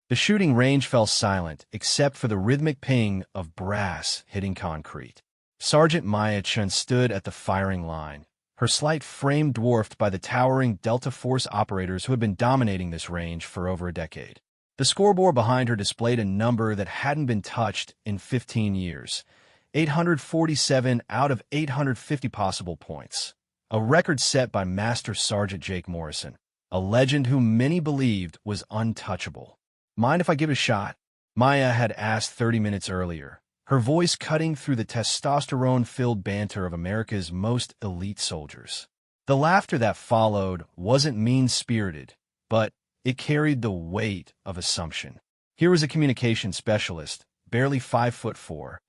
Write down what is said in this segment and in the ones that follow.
The shooting range fell silent except for the rhythmic ping of brass hitting concrete. Sergeant Maya Chun stood at the firing line, her slight frame dwarfed by the towering Delta Force operators who had been dominating this range for over a decade. The scoreboard behind her displayed a number that hadn't been touched in 15 years, 847 out of 850 possible points, a record set by Master Sergeant Jake Morrison, a legend whom many believed was untouchable. "Mind if I give it a shot?" Maya had asked 30 minutes earlier, her voice cutting through the testosterone-filled banter of America's most elite soldiers. The laughter that followed wasn't mean-spirited, but it carried the weight of assumption. Here was a communications specialist, barely 5'4",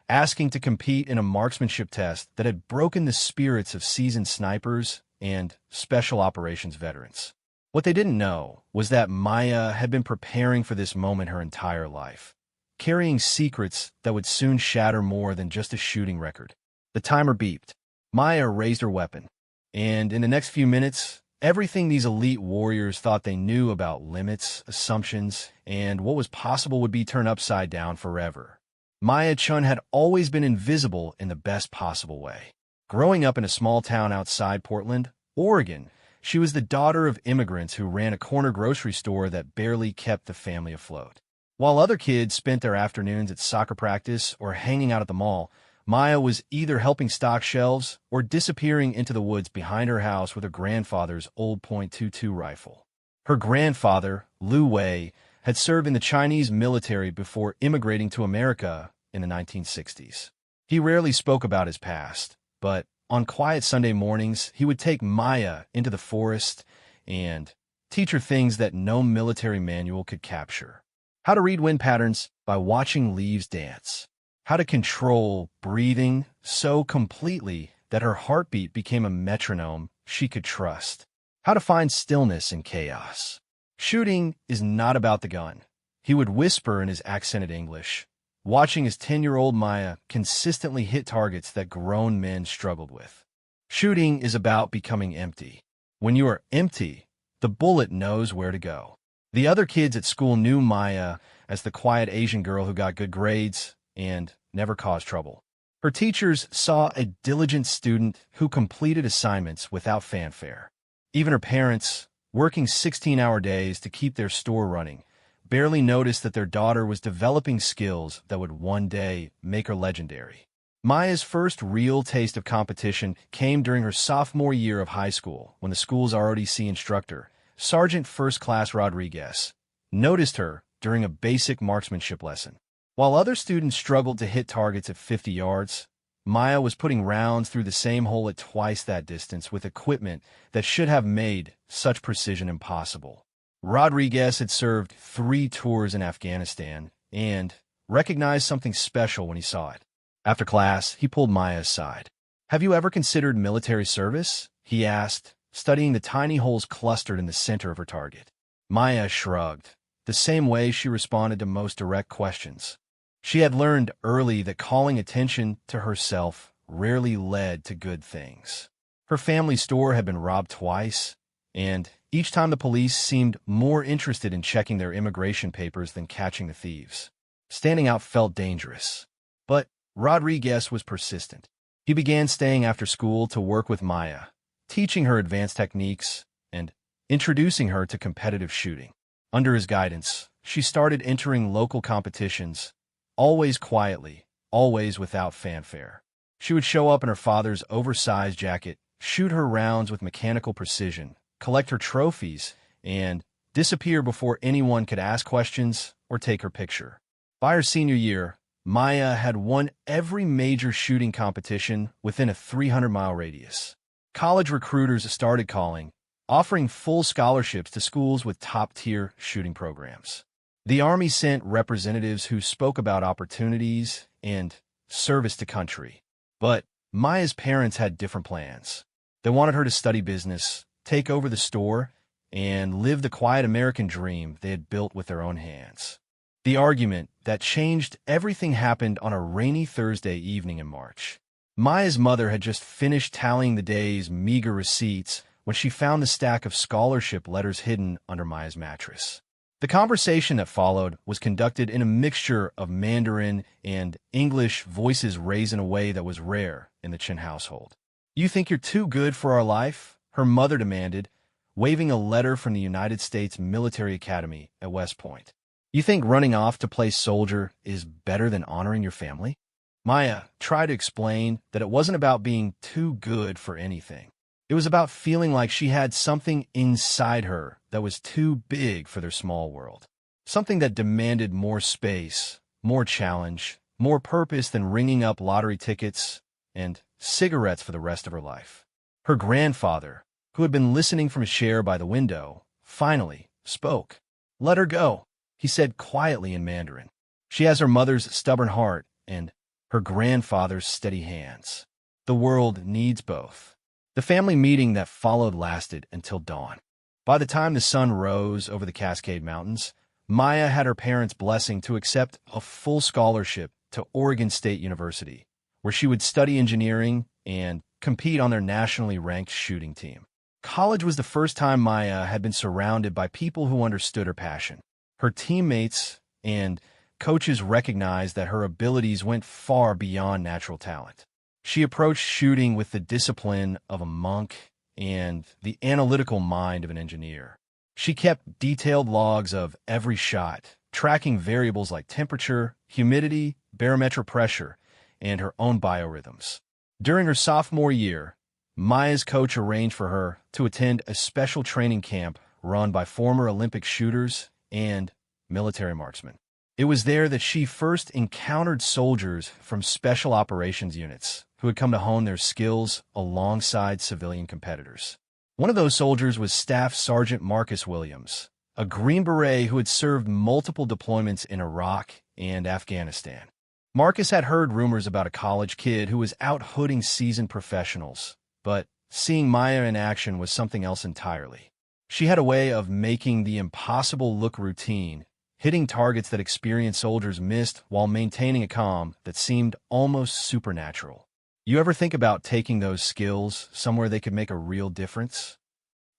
asking to compete in a marksmanship test that had broken the spirits of seasoned snipers and special operations veterans. What they didn't know was that Maya had been preparing for this moment her entire life, carrying secrets that would soon shatter more than just a shooting record. The timer beeped. Maya raised her weapon, and in the next few minutes, everything these elite warriors thought they knew about limits, assumptions, and what was possible would be turned upside down forever. Maya Chun had always been invisible in the best possible way. Growing up in a small town outside Portland, Oregon, she was the daughter of immigrants who ran a corner grocery store that barely kept the family afloat. While other kids spent their afternoons at soccer practice or hanging out at the mall, Maya was either helping stock shelves or disappearing into the woods behind her house with her grandfather's old .22 rifle. Her grandfather, Liu Wei, had served in the Chinese military before immigrating to America in the 1960s. He rarely spoke about his past, but on quiet Sunday mornings, he would take Maya into the forest and teach her things that no military manual could capture. How to read wind patterns by watching leaves dance. How to control breathing so completely that her heartbeat became a metronome she could trust. How to find stillness in chaos. Shooting is not about the gun, he would whisper in his accented English, watching his 10-year-old Maya consistently hit targets that grown men struggled with. Shooting is about becoming empty. When you are empty, the bullet knows where to go. The other kids at school knew Maya as the quiet Asian girl who got good grades and never caused trouble. Her teachers saw a diligent student who completed assignments without fanfare. Even her parents, working 16-hour days to keep their store running, barely noticed that their daughter was developing skills that would one day make her legendary. Maya's first real taste of competition came during her sophomore year of high school when the school's ROTC instructor, Sergeant First Class Rodriguez, noticed her during a basic marksmanship lesson. While other students struggled to hit targets at 50 yards, Maya was putting rounds through the same hole at twice that distance with equipment that should have made such precision impossible. Rodriguez had served 3 tours in Afghanistan and recognized something special when he saw it. After class, he pulled Maya aside. "Have you ever considered military service?" he asked, studying the tiny holes clustered in the center of her target. Maya shrugged, the same way she responded to most direct questions. She had learned early that calling attention to herself rarely led to good things. Her family store had been robbed twice, and each time the police seemed more interested in checking their immigration papers than catching the thieves. Standing out felt dangerous. But Rodriguez was persistent. He began staying after school to work with Maya, teaching her advanced techniques and introducing her to competitive shooting. Under his guidance, she started entering local competitions, always quietly, always without fanfare. She would show up in her father's oversized jacket, shoot her rounds with mechanical precision, collect her trophies, and disappear before anyone could ask questions or take her picture. By her senior year, Maya had won every major shooting competition within a 300-mile radius. College recruiters started calling, offering full scholarships to schools with top-tier shooting programs. The Army sent representatives who spoke about opportunities and service to country. But Maya's parents had different plans. They wanted her to study business, take over the store, and live the quiet American dream they had built with their own hands. The argument that changed everything happened on a rainy Thursday evening in March. Maya's mother had just finished tallying the day's meager receipts when she found the stack of scholarship letters hidden under Maya's mattress. The conversation that followed was conducted in a mixture of Mandarin and English, voices raised in a way that was rare in the Chen household. "You think you're too good for our life?" her mother demanded, waving a letter from the United States Military Academy at West Point. "You think running off to play soldier is better than honoring your family?" Maya tried to explain that it wasn't about being too good for anything. It was about feeling like she had something inside her that was too big for their small world. Something that demanded more space, more challenge, more purpose than ringing up lottery tickets and cigarettes for the rest of her life. Her grandfather, who had been listening from a chair by the window, finally spoke. "Let her go," he said quietly in Mandarin. "She has her mother's stubborn heart and her grandfather's steady hands. The world needs both." The family meeting that followed lasted until dawn. By the time the sun rose over the Cascade Mountains, Maya had her parents' blessing to accept a full scholarship to Oregon State University, where she would study engineering and compete on their nationally ranked shooting team. College was the first time Maya had been surrounded by people who understood her passion. Her teammates and coaches recognized that her abilities went far beyond natural talent. She approached shooting with the discipline of a monk and the analytical mind of an engineer. She kept detailed logs of every shot, tracking variables like temperature, humidity, barometric pressure, and her own biorhythms. During her sophomore year, Maya's coach arranged for her to attend a special training camp run by former Olympic shooters and military marksmen. It was there that she first encountered soldiers from special operations units who had come to hone their skills alongside civilian competitors. One of those soldiers was Staff Sergeant Marcus Williams, a Green Beret who had served multiple deployments in Iraq and Afghanistan. Marcus had heard rumors about a college kid who was out hooding seasoned professionals, but seeing Maya in action was something else entirely. She had a way of making the impossible look routine, hitting targets that experienced soldiers missed while maintaining a calm that seemed almost supernatural. "You ever think about taking those skills somewhere they could make a real difference?"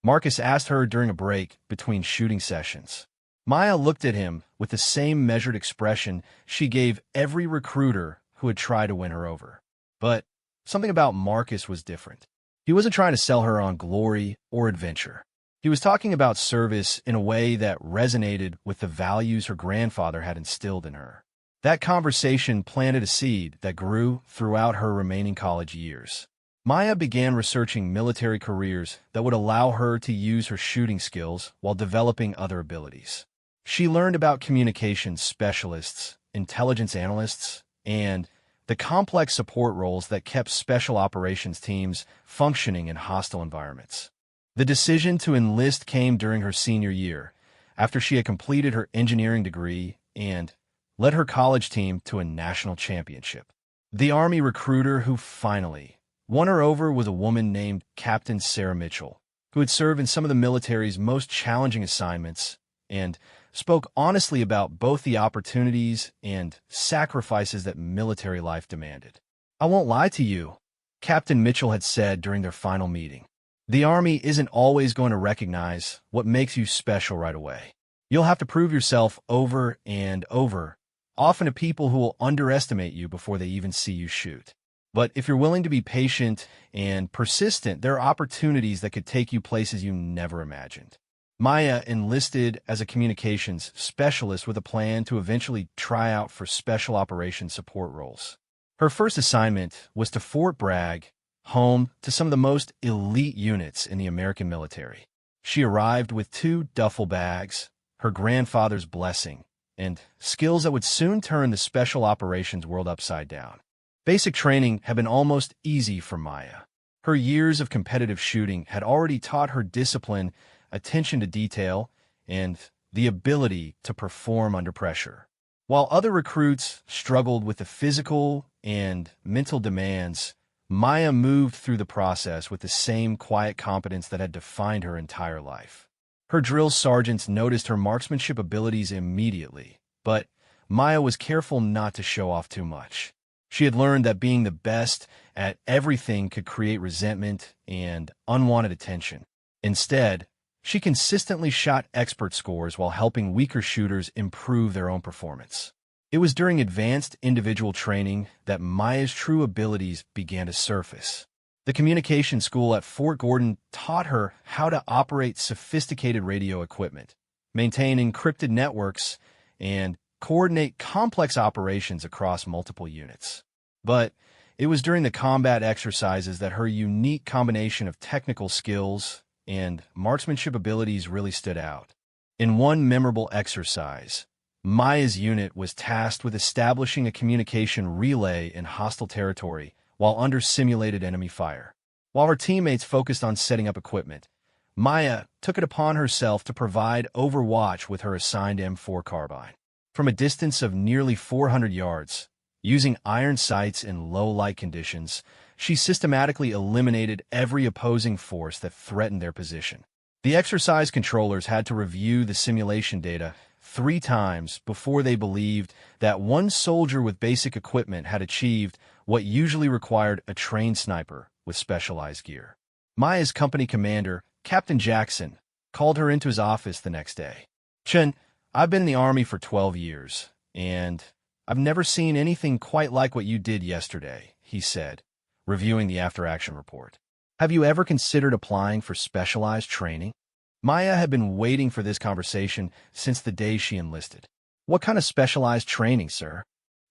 Marcus asked her during a break between shooting sessions. Maya looked at him with the same measured expression she gave every recruiter who had tried to win her over. But something about Marcus was different. He wasn't trying to sell her on glory or adventure. He was talking about service in a way that resonated with the values her grandfather had instilled in her. That conversation planted a seed that grew throughout her remaining college years. Maya began researching military careers that would allow her to use her shooting skills while developing other abilities. She learned about communications specialists, intelligence analysts, and the complex support roles that kept special operations teams functioning in hostile environments. The decision to enlist came during her senior year, after she had completed her engineering degree and led her college team to a national championship. The Army recruiter who finally won her over was a woman named Captain Sarah Mitchell, who had served in some of the military's most challenging assignments and spoke honestly about both the opportunities and sacrifices that military life demanded. "I won't lie to you," Captain Mitchell had said during their final meeting. "The Army isn't always going to recognize what makes you special right away. You'll have to prove yourself over and over, often to people who will underestimate you before they even see you shoot. But if you're willing to be patient and persistent, there are opportunities that could take you places you never imagined." Maya enlisted as a communications specialist with a plan to eventually try out for special operations support roles. Her first assignment was to Fort Bragg, home to some of the most elite units in the American military. She arrived with 2 duffel bags, her grandfather's blessing, and skills that would soon turn the special operations world upside down. Basic training had been almost easy for Maya. Her years of competitive shooting had already taught her discipline, attention to detail, and the ability to perform under pressure. While other recruits struggled with the physical and mental demands, Maya moved through the process with the same quiet competence that had defined her entire life. Her drill sergeants noticed her marksmanship abilities immediately, but Maya was careful not to show off too much. She had learned that being the best at everything could create resentment and unwanted attention. Instead, She consistently shot expert scores while helping weaker shooters improve their own performance. It was during advanced individual training that Maya's true abilities began to surface. The communication school at Fort Gordon taught her how to operate sophisticated radio equipment, maintain encrypted networks, and coordinate complex operations across multiple units. But it was during the combat exercises that her unique combination of technical skills and marksmanship abilities really stood out. In one memorable exercise, Maya's unit was tasked with establishing a communication relay in hostile territory while under simulated enemy fire. While her teammates focused on setting up equipment, Maya took it upon herself to provide overwatch with her assigned M4 carbine. From a distance of nearly 400 yards, using iron sights in low light conditions, she systematically eliminated every opposing force that threatened their position. The exercise controllers had to review the simulation data 3 times before they believed that one soldier with basic equipment had achieved what usually required a trained sniper with specialized gear. Maya's company commander, Captain Jackson, called her into his office the next day. "Chen, I've been in the Army for 12 years, and I've never seen anything quite like what you did yesterday," he said, reviewing the after-action report. "Have you ever considered applying for specialized training?" Maya had been waiting for this conversation since the day she enlisted. "What kind of specialized training, sir?"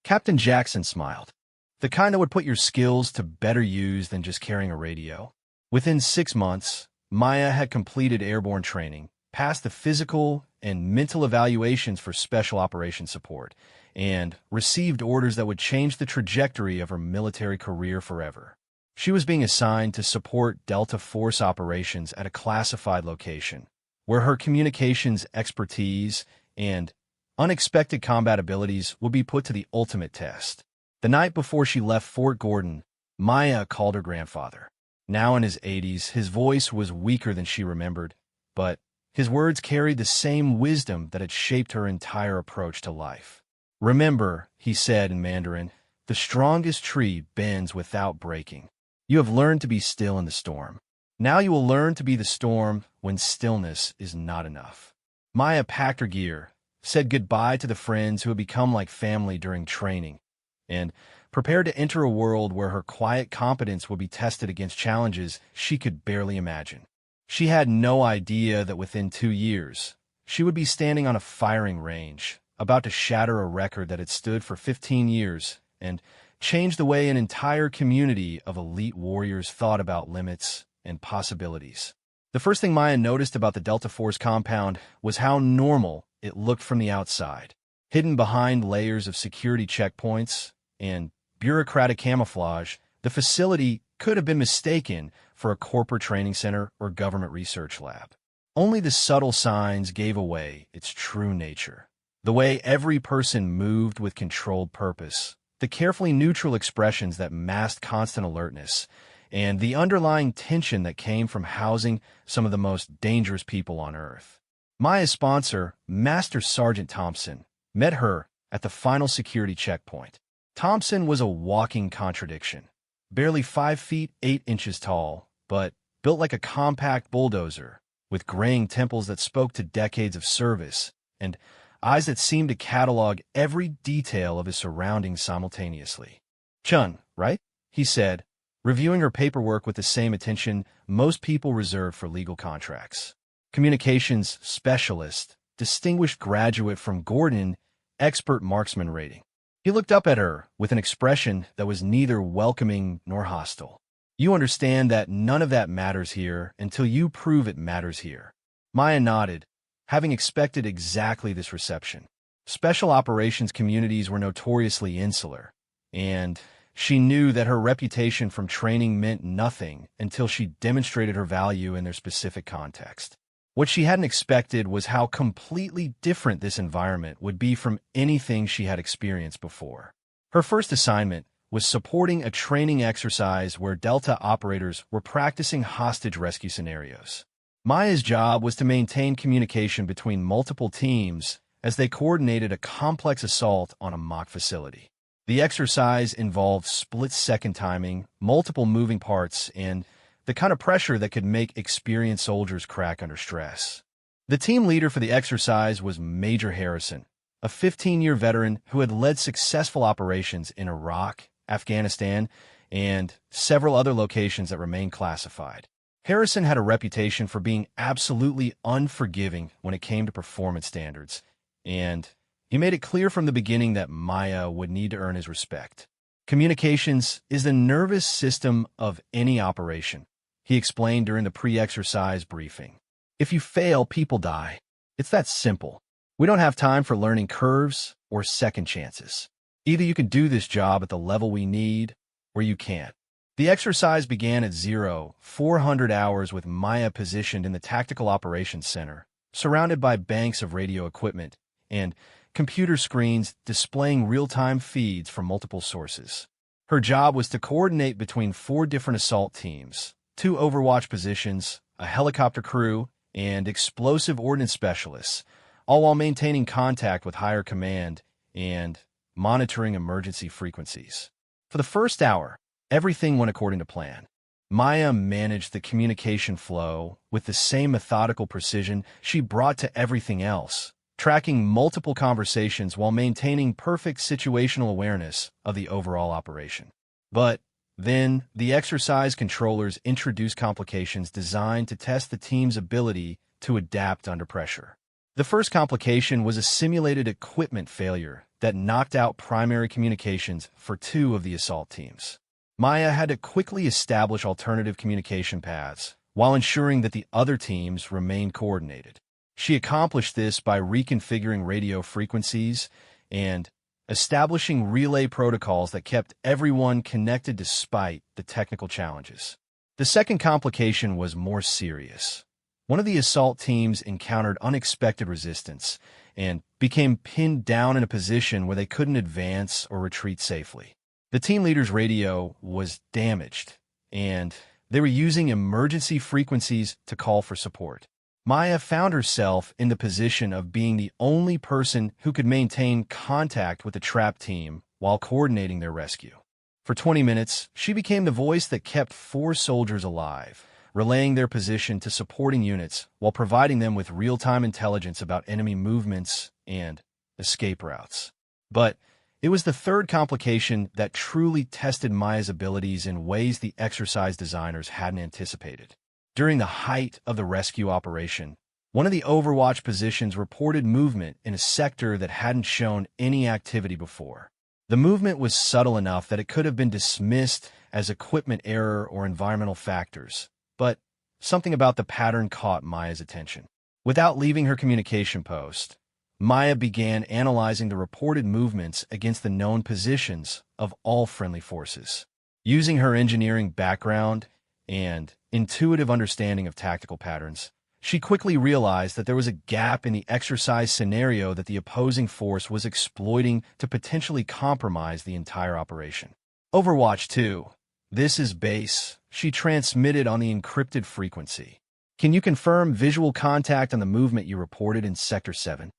Captain Jackson smiled. "The kind that would put your skills to better use than just carrying a radio." Within 6 months, Maya had completed airborne training, passed the physical and mental evaluations for special operations support, and received orders that would change the trajectory of her military career forever. She was being assigned to support Delta Force operations at a classified location, where her communications expertise and unexpected combat abilities would be put to the ultimate test. The night before she left Fort Gordon, Maya called her grandfather. Now in his 80s, his voice was weaker than she remembered, but his words carried the same wisdom that had shaped her entire approach to life. "Remember," he said in Mandarin, "the strongest tree bends without breaking. You have learned to be still in the storm. Now you will learn to be the storm when stillness is not enough." Maya packed her gear, said goodbye to the friends who had become like family during training, and prepared to enter a world where her quiet competence would be tested against challenges she could barely imagine. She had no idea that within 2 years, she would be standing on a firing range, about to shatter a record that had stood for 15 years and change the way an entire community of elite warriors thought about limits and possibilities. The first thing Maya noticed about the Delta Force compound was how normal it looked from the outside. Hidden behind layers of security checkpoints and bureaucratic camouflage, the facility could have been mistaken for a corporate training center or government research lab. Only the subtle signs gave away its true nature. The way every person moved with controlled purpose, the carefully neutral expressions that masked constant alertness, and the underlying tension that came from housing some of the most dangerous people on Earth. Maya's sponsor, Master Sergeant Thompson, met her at the final security checkpoint. Thompson was a walking contradiction. Barely 5 feet 8 inches tall, but built like a compact bulldozer, with graying temples that spoke to decades of service, and eyes that seemed to catalog every detail of his surroundings simultaneously. "Chun, right?" he said, reviewing her paperwork with the same attention most people reserve for legal contracts. Communications specialist, distinguished graduate from Gordon, expert marksman rating. He looked up at her with an expression that was neither welcoming nor hostile. "You understand that none of that matters here until you prove it matters here." Maya nodded, having expected exactly this reception. Special operations communities were notoriously insular, and she knew that her reputation from training meant nothing until she demonstrated her value in their specific context. What she hadn't expected was how completely different this environment would be from anything she had experienced before. Her first assignment was supporting a training exercise where Delta operators were practicing hostage rescue scenarios. Maya's job was to maintain communication between multiple teams as they coordinated a complex assault on a mock facility. The exercise involved split-second timing, multiple moving parts, and the kind of pressure that could make experienced soldiers crack under stress. The team leader for the exercise was Major Harrison, a 15-year veteran who had led successful operations in Iraq, Afghanistan, and several other locations that remain classified. Harrison had a reputation for being absolutely unforgiving when it came to performance standards, and he made it clear from the beginning that Maya would need to earn his respect. Communications is the nervous system of any operation, he explained during the pre-exercise briefing. If you fail, people die. It's that simple. We don't have time for learning curves or second chances. Either you can do this job at the level we need, or you can't. The exercise began at 400 hours with Maya positioned in the Tactical Operations Center, surrounded by banks of radio equipment and computer screens displaying real-time feeds from multiple sources. Her job was to coordinate between 4 different assault teams, 2 overwatch positions, a helicopter crew, and explosive ordnance specialists, all while maintaining contact with higher command and monitoring emergency frequencies. For the first hour, everything went according to plan. Maya managed the communication flow with the same methodical precision she brought to everything else, tracking multiple conversations while maintaining perfect situational awareness of the overall operation. But then, the exercise controllers introduced complications designed to test the team's ability to adapt under pressure. The first complication was a simulated equipment failure that knocked out primary communications for 2 of the assault teams. Maya had to quickly establish alternative communication paths while ensuring that the other teams remained coordinated. She accomplished this by reconfiguring radio frequencies and establishing relay protocols that kept everyone connected despite the technical challenges. The second complication was more serious. One of the assault teams encountered unexpected resistance and became pinned down in a position where they couldn't advance or retreat safely. The team leader's radio was damaged, and they were using emergency frequencies to call for support. Maya found herself in the position of being the only person who could maintain contact with the trapped team while coordinating their rescue. For 20 minutes, she became the voice that kept 4 soldiers alive, relaying their position to supporting units while providing them with real-time intelligence about enemy movements and escape routes. But it was the third complication that truly tested Maya's abilities in ways the exercise designers hadn't anticipated. During the height of the rescue operation, one of the Overwatch positions reported movement in a sector that hadn't shown any activity before. The movement was subtle enough that it could have been dismissed as equipment error or environmental factors, but something about the pattern caught Maya's attention. Without leaving her communication post, Maya began analyzing the reported movements against the known positions of all friendly forces. Using her engineering background and intuitive understanding of tactical patterns, she quickly realized that there was a gap in the exercise scenario that the opposing force was exploiting to potentially compromise the entire operation. Overwatch 2. This is base. She transmitted on the encrypted frequency. Can you confirm visual contact on the movement you reported in Sector 7?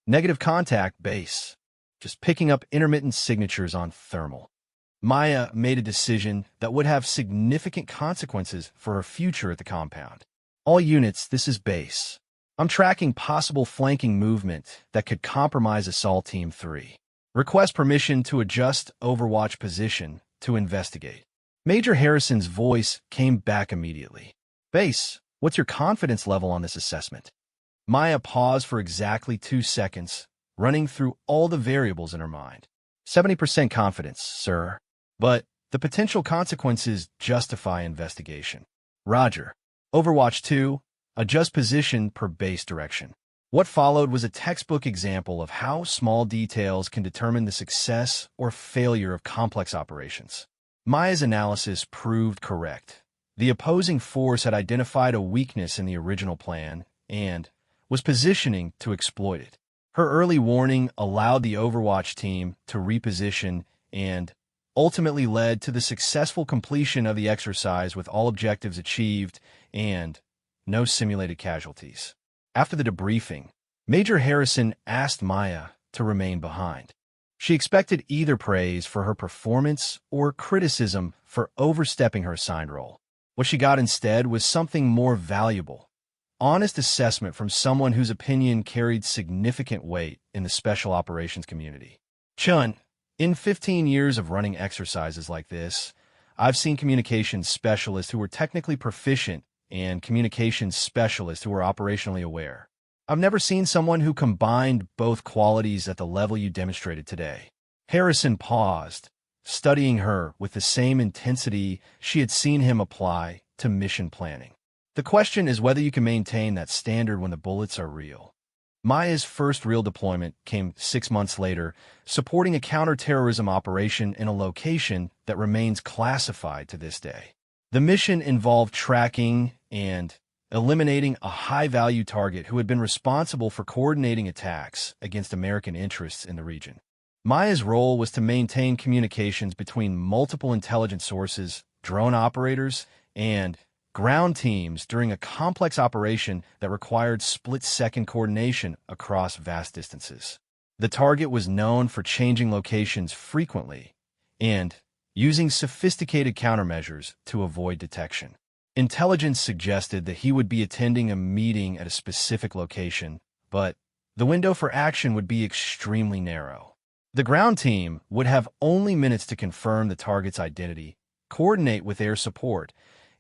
Negative contact, base. Just picking up intermittent signatures on thermal. Maya made a decision that would have significant consequences for her future at the compound. All units, this is base. I'm tracking possible flanking movement that could compromise Assault Team 3. Request permission to adjust Overwatch position to investigate. Major Harrison's voice came back immediately. Base, what's your confidence level on this assessment? Maya paused for exactly 2 seconds, running through all the variables in her mind. 70% confidence, sir. But the potential consequences justify investigation. Roger. Overwatch 2, adjust position per base direction. What followed was a textbook example of how small details can determine the success or failure of complex operations. Maya's analysis proved correct. The opposing force had identified a weakness in the original plan and was positioning to exploit it. Her early warning allowed the Overwatch team to reposition and ultimately led to the successful completion of the exercise with all objectives achieved and no simulated casualties. After the debriefing, Major Harrison asked Maya to remain behind. She expected either praise for her performance or criticism for overstepping her assigned role. What she got instead was something more valuable: honest assessment from someone whose opinion carried significant weight in the special operations community. Chun, in 15 years of running exercises like this, I've seen communications specialists who were technically proficient and communications specialists who were operationally aware. I've never seen someone who combined both qualities at the level you demonstrated today. Harrison paused, studying her with the same intensity she had seen him apply to mission planning. The question is whether you can maintain that standard when the bullets are real. Maya's first real deployment came 6 months later, supporting a counterterrorism operation in a location that remains classified to this day. The mission involved tracking and eliminating a high-value target who had been responsible for coordinating attacks against American interests in the region. Maya's role was to maintain communications between multiple intelligence sources, drone operators, and ground teams during a complex operation that required split-second coordination across vast distances. The target was known for changing locations frequently and using sophisticated countermeasures to avoid detection. Intelligence suggested that he would be attending a meeting at a specific location, but the window for action would be extremely narrow. The ground team would have only minutes to confirm the target's identity, coordinate with air support,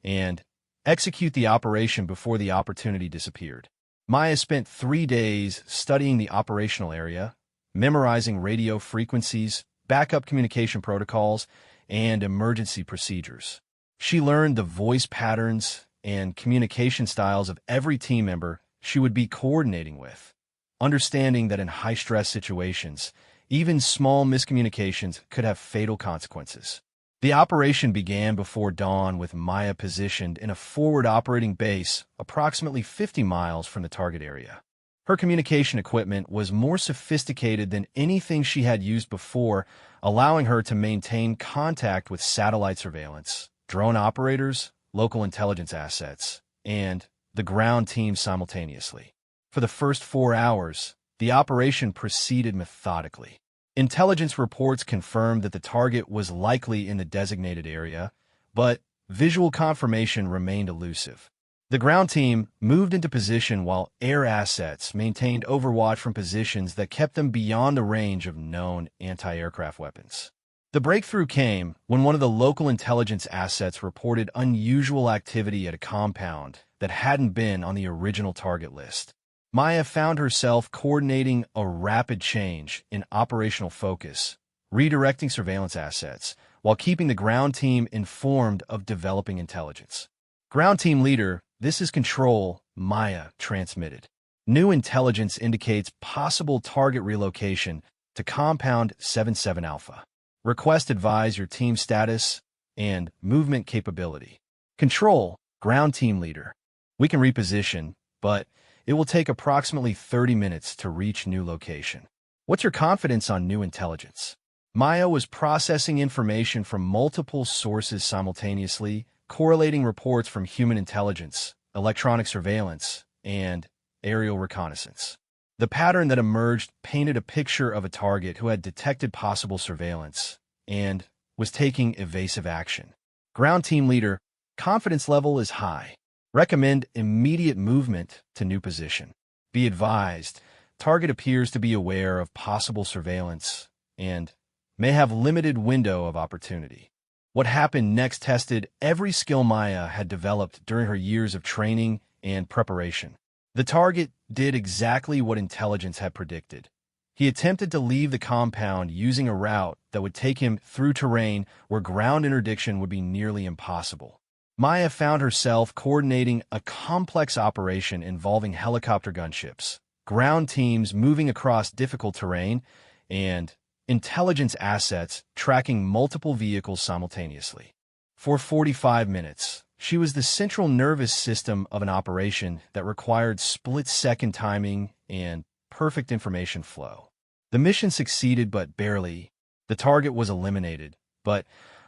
and execute the operation before the opportunity disappeared. Maya spent 3 days studying the operational area, memorizing radio frequencies, backup communication protocols, and emergency procedures. She learned the voice patterns and communication styles of every team member she would be coordinating with, understanding that in high-stress situations, even small miscommunications could have fatal consequences. The operation began before dawn with Maya positioned in a forward operating base approximately 50 miles from the target area. Her communication equipment was more sophisticated than anything she had used before, allowing her to maintain contact with satellite surveillance, drone operators, local intelligence assets, and the ground team simultaneously. For the first 4 hours, the operation proceeded methodically. Intelligence reports confirmed that the target was likely in the designated area, but visual confirmation remained elusive. The ground team moved into position while air assets maintained overwatch from positions that kept them beyond the range of known anti-aircraft weapons. The breakthrough came when one of the local intelligence assets reported unusual activity at a compound that hadn't been on the original target list. Maya found herself coordinating a rapid change in operational focus, redirecting surveillance assets, while keeping the ground team informed of developing intelligence. Ground team leader, this is Control, Maya transmitted. New intelligence indicates possible target relocation to Compound 77 Alpha. Request advise your team status and movement capability. Control, ground team leader. We can reposition, but it will take approximately 30 minutes to reach new location. What's your confidence on new intelligence? Maya was processing information from multiple sources simultaneously, correlating reports from human intelligence, electronic surveillance, and aerial reconnaissance. The pattern that emerged painted a picture of a target who had detected possible surveillance and was taking evasive action. Ground team leader, confidence level is high. Recommend immediate movement to new position. Be advised, target appears to be aware of possible surveillance and may have limited window of opportunity. What happened next tested every skill Maya had developed during her years of training and preparation. The target did exactly what intelligence had predicted. He attempted to leave the compound using a route that would take him through terrain where ground interdiction would be nearly impossible. Maya found herself coordinating a complex operation involving helicopter gunships, ground teams moving across difficult terrain, and intelligence assets tracking multiple vehicles simultaneously. For 45 minutes, she was the central nervous system of an operation that required split-second timing and perfect information flow. The mission succeeded but barely. The target was eliminated, but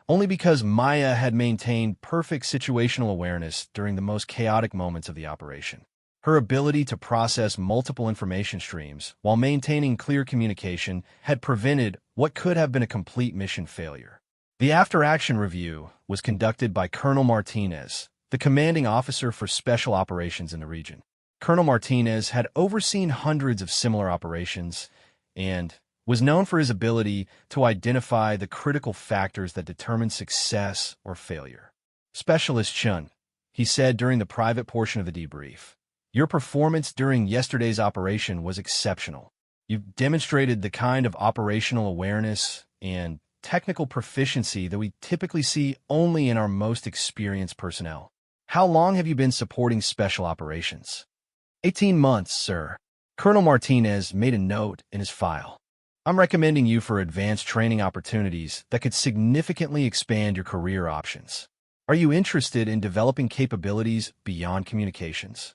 only because Maya had maintained perfect situational awareness during the most chaotic moments of the operation. Her ability to process multiple information streams while maintaining clear communication had prevented what could have been a complete mission failure. The after-action review was conducted by Colonel Martinez, the commanding officer for special operations in the region. Colonel Martinez had overseen hundreds of similar operations and was known for his ability to identify the critical factors that determine success or failure. Specialist Chun, he said during the private portion of the debrief, your performance during yesterday's operation was exceptional. You've demonstrated the kind of operational awareness and technical proficiency that we typically see only in our most experienced personnel. How long have you been supporting special operations? 18 months, sir. Colonel Martinez made a note in his file. I'm recommending you for advanced training opportunities that could significantly expand your career options. Are you interested in developing capabilities beyond communications?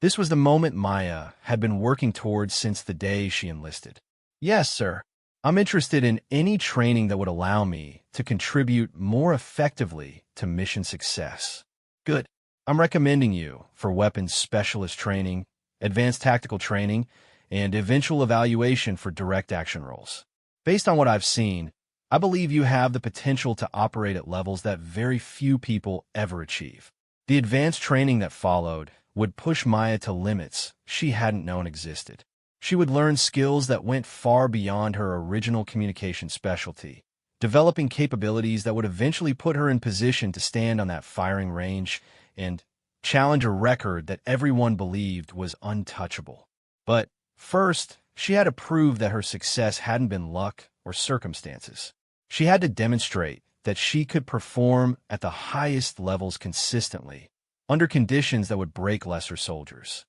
This was the moment Maya had been working towards since the day she enlisted. Yes, sir. I'm interested in any training that would allow me to contribute more effectively to mission success. Good. I'm recommending you for weapons specialist training, advanced tactical training, and eventual evaluation for direct action roles. Based on what I've seen, I believe you have the potential to operate at levels that very few people ever achieve. The advanced training that followed would push Maya to limits she hadn't known existed. She would learn skills that went far beyond her original communication specialty, developing capabilities that would eventually put her in position to stand on that firing range and challenge a record that everyone believed was untouchable. But first, she had to prove that her success hadn't been luck or circumstances. She had to demonstrate that she could perform at the highest levels consistently, under conditions that would break lesser soldiers.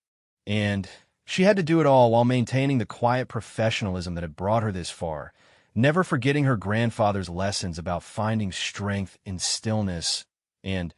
And she had to do it all while maintaining the quiet professionalism that had brought her this far, never forgetting her grandfather's lessons about finding strength in stillness and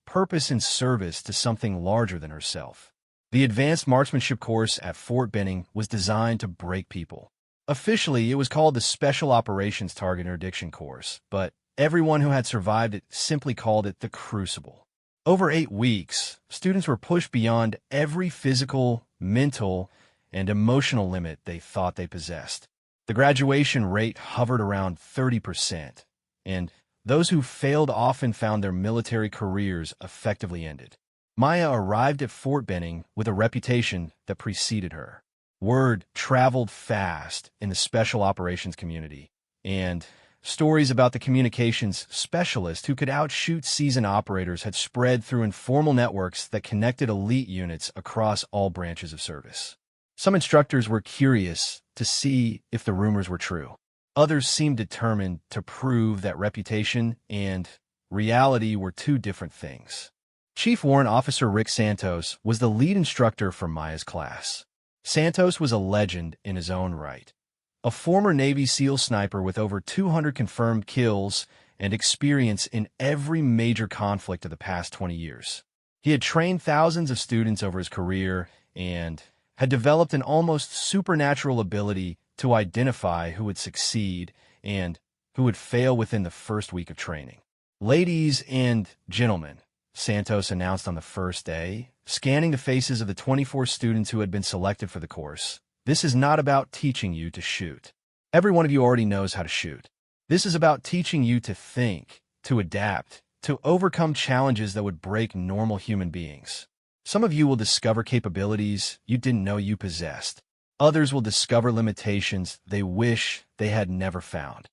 purpose in service to something larger than herself. The advanced marksmanship course at Fort Benning was designed to break people. Officially, it was called the Special Operations Target Interdiction Course, but everyone who had survived it simply called it the Crucible. Over 8 weeks, students were pushed beyond every physical, mental, and emotional limit they thought they possessed. The graduation rate hovered around 30%, and those who failed often found their military careers effectively ended. Maya arrived at Fort Benning with a reputation that preceded her. Word traveled fast in the special operations community, and stories about the communications specialist who could outshoot seasoned operators had spread through informal networks that connected elite units across all branches of service. Some instructors were curious to see if the rumors were true. Others seemed determined to prove that reputation and reality were two different things. Chief Warrant Officer Rick Santos was the lead instructor for Maya's class. Santos was a legend in his own right. A former Navy SEAL sniper with over 200 confirmed kills and experience in every major conflict of the past 20 years. He had trained thousands of students over his career and had developed an almost supernatural ability to identify who would succeed and who would fail within the first week of training. Ladies and gentlemen, Santos announced on the first day, scanning the faces of the 24 students who had been selected for the course. This is not about teaching you to shoot. Every one of you already knows how to shoot. This is about teaching you to think, to adapt, to overcome challenges that would break normal human beings. Some of you will discover capabilities you didn't know you possessed. Others will discover limitations they wish they had never found.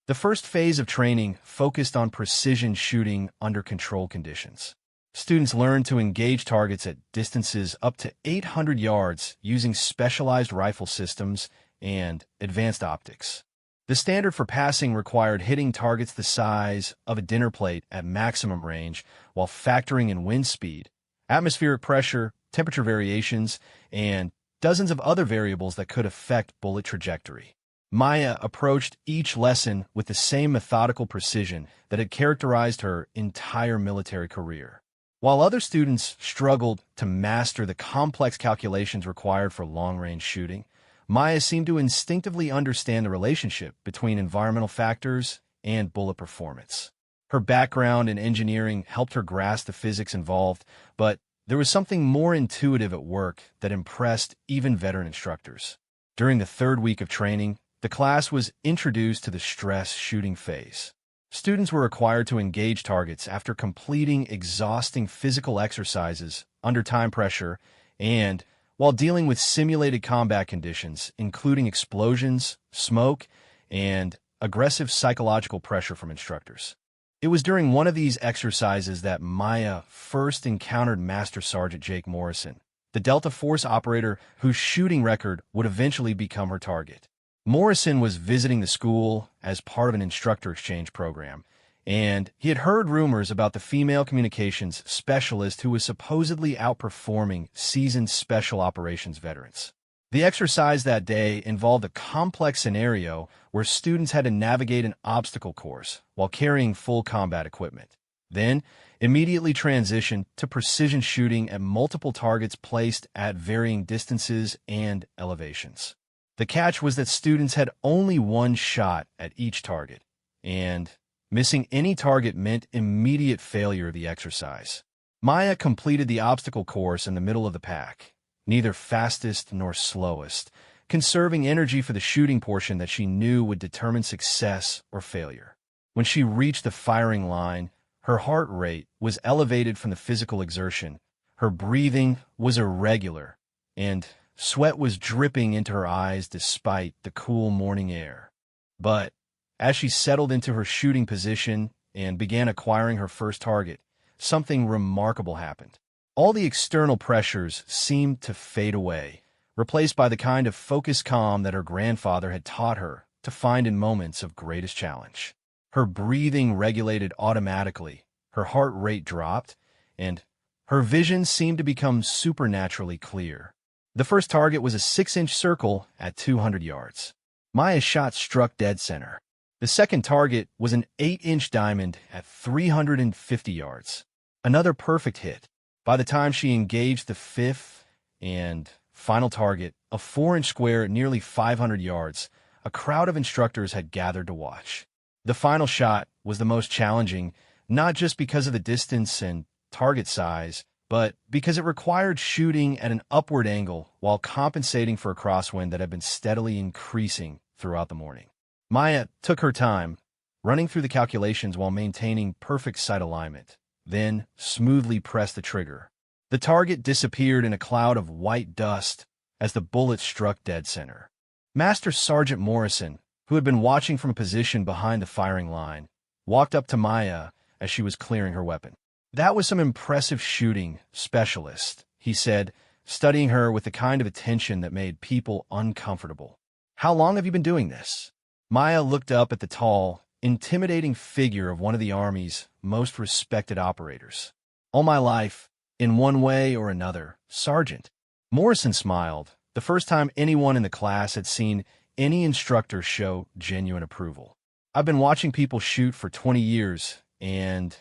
The first phase of training focused on precision shooting under controlled conditions. Students learned to engage targets at distances up to 800 yards using specialized rifle systems and advanced optics. The standard for passing required hitting targets the size of a dinner plate at maximum range while factoring in wind speed, atmospheric pressure, temperature variations, and dozens of other variables that could affect bullet trajectory. Maya approached each lesson with the same methodical precision that had characterized her entire military career. While other students struggled to master the complex calculations required for long-range shooting, Maya seemed to instinctively understand the relationship between environmental factors and bullet performance. Her background in engineering helped her grasp the physics involved, but there was something more intuitive at work that impressed even veteran instructors. During the third week of training, the class was introduced to the stress shooting phase. Students were required to engage targets after completing exhausting physical exercises under time pressure and while dealing with simulated combat conditions, including explosions, smoke, and aggressive psychological pressure from instructors. It was during one of these exercises that Maya first encountered Master Sergeant Jake Morrison, the Delta Force operator whose shooting record would eventually become her target. Morrison was visiting the school as part of an instructor exchange program, and he had heard rumors about the female communications specialist who was supposedly outperforming seasoned special operations veterans. The exercise that day involved a complex scenario where students had to navigate an obstacle course while carrying full combat equipment. Then, immediately transitioned to precision shooting at multiple targets placed at varying distances and elevations. The catch was that students had only one shot at each target, and missing any target meant immediate failure of the exercise. Maya completed the obstacle course in the middle of the pack, neither fastest nor slowest, conserving energy for the shooting portion that she knew would determine success or failure. When she reached the firing line, her heart rate was elevated from the physical exertion, her breathing was irregular, and sweat was dripping into her eyes despite the cool morning air. But as she settled into her shooting position and began acquiring her first target, something remarkable happened. All the external pressures seemed to fade away, replaced by the kind of focused calm that her grandfather had taught her to find in moments of greatest challenge. Her breathing regulated automatically, her heart rate dropped, and her vision seemed to become supernaturally clear. The first target was a 6-inch circle at 200 yards. Maya's shot struck dead center. The second target was an 8-inch diamond at 350 yards. Another perfect hit. By the time she engaged the fifth and final target, a 4-inch square at nearly 500 yards, a crowd of instructors had gathered to watch. The final shot was the most challenging, not just because of the distance and target size, but because it required shooting at an upward angle while compensating for a crosswind that had been steadily increasing throughout the morning. Maya took her time, running through the calculations while maintaining perfect sight alignment, then smoothly pressed the trigger. The target disappeared in a cloud of white dust as the bullet struck dead center. Master Sergeant Morrison, who had been watching from a position behind the firing line, walked up to Maya as she was clearing her weapon. "That was some impressive shooting, specialist," he said, studying her with the kind of attention that made people uncomfortable. "How long have you been doing this?" Maya looked up at the tall, intimidating figure of one of the Army's most respected operators. "All my life, in one way or another, Sergeant." Morrison smiled, the first time anyone in the class had seen any instructor show genuine approval. "I've been watching people shoot for 20 years, and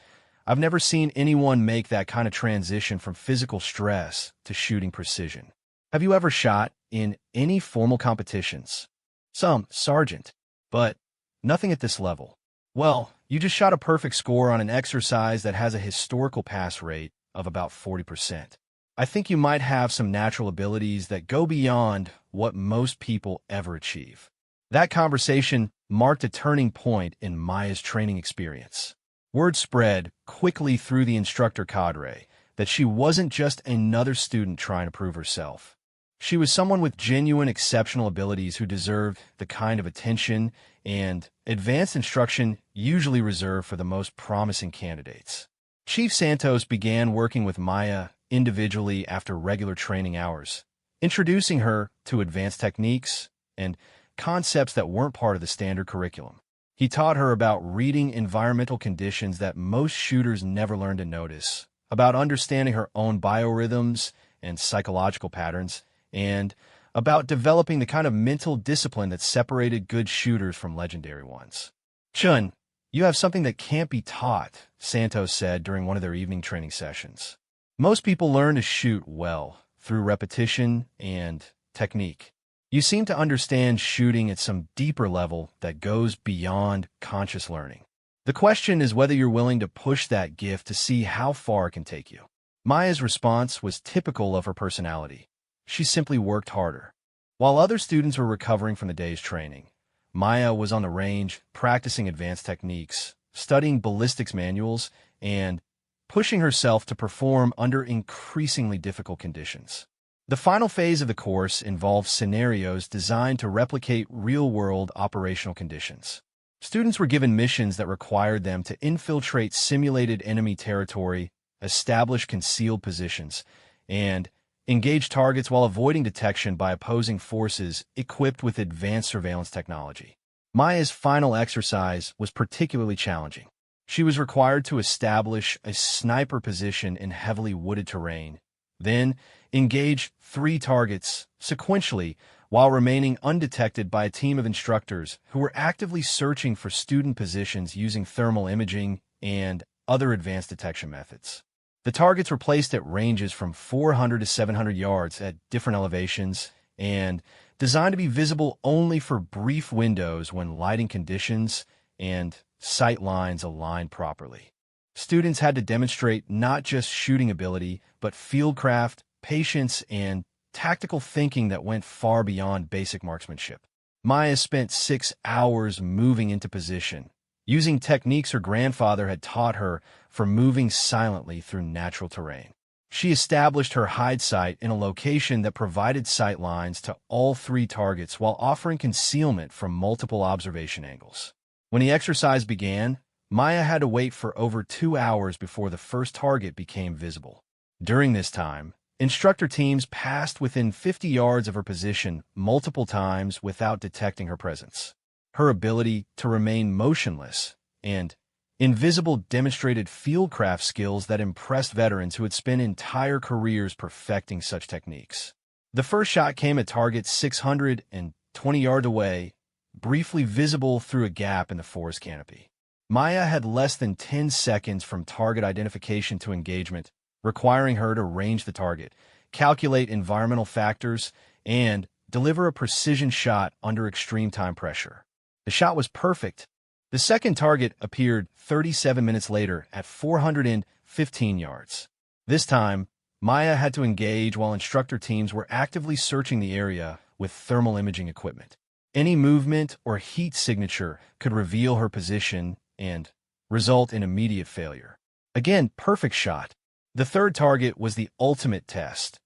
I've never seen anyone make that kind of transition from physical stress to shooting precision. Have you ever shot in any formal competitions?" "Some, Sergeant, but nothing at this level." "Well, you just shot a perfect score on an exercise that has a historical pass rate of about 40%. I think you might have some natural abilities that go beyond what most people ever achieve." That conversation marked a turning point in Maya's training experience. Word spread quickly through the instructor cadre that she wasn't just another student trying to prove herself. She was someone with genuine exceptional abilities who deserved the kind of attention and advanced instruction usually reserved for the most promising candidates. Chief Santos began working with Maya individually after regular training hours, introducing her to advanced techniques and concepts that weren't part of the standard curriculum. He taught her about reading environmental conditions that most shooters never learn to notice, about understanding her own biorhythms and psychological patterns, and about developing the kind of mental discipline that separated good shooters from legendary ones. "Chun, you have something that can't be taught," Santos said during one of their evening training sessions. "Most people learn to shoot well through repetition and technique. You seem to understand shooting at some deeper level that goes beyond conscious learning. The question is whether you're willing to push that gift to see how far it can take you." Maya's response was typical of her personality. She simply worked harder. While other students were recovering from the day's training, Maya was on the range practicing advanced techniques, studying ballistics manuals, and pushing herself to perform under increasingly difficult conditions. The final phase of the course involved scenarios designed to replicate real-world operational conditions. Students were given missions that required them to infiltrate simulated enemy territory, establish concealed positions, and engage targets while avoiding detection by opposing forces equipped with advanced surveillance technology. Maya's final exercise was particularly challenging. She was required to establish a sniper position in heavily wooded terrain, then engage 3 targets sequentially while remaining undetected by a team of instructors who were actively searching for student positions using thermal imaging and other advanced detection methods. The targets were placed at ranges from 400 to 700 yards at different elevations and designed to be visible only for brief windows when lighting conditions and sight lines aligned properly. Students had to demonstrate not just shooting ability, but fieldcraft, patience, and tactical thinking that went far beyond basic marksmanship. Maya spent 6 hours moving into position, using techniques her grandfather had taught her for moving silently through natural terrain. She established her hide site in a location that provided sight lines to all 3 targets while offering concealment from multiple observation angles. When the exercise began, Maya had to wait for over 2 hours before the first target became visible. During this time, instructor teams passed within 50 yards of her position multiple times without detecting her presence. Her ability to remain motionless and invisible demonstrated fieldcraft skills that impressed veterans who had spent entire careers perfecting such techniques. The first shot came at target 620 yards away, briefly visible through a gap in the forest canopy. Maya had less than 10 seconds from target identification to engagement, requiring her to range the target, calculate environmental factors, and deliver a precision shot under extreme time pressure. The shot was perfect. The second target appeared 37 minutes later at 415 yards. This time, Maya had to engage while instructor teams were actively searching the area with thermal imaging equipment. Any movement or heat signature could reveal her position and result in immediate failure. Again, perfect shot. The third target was the ultimate test.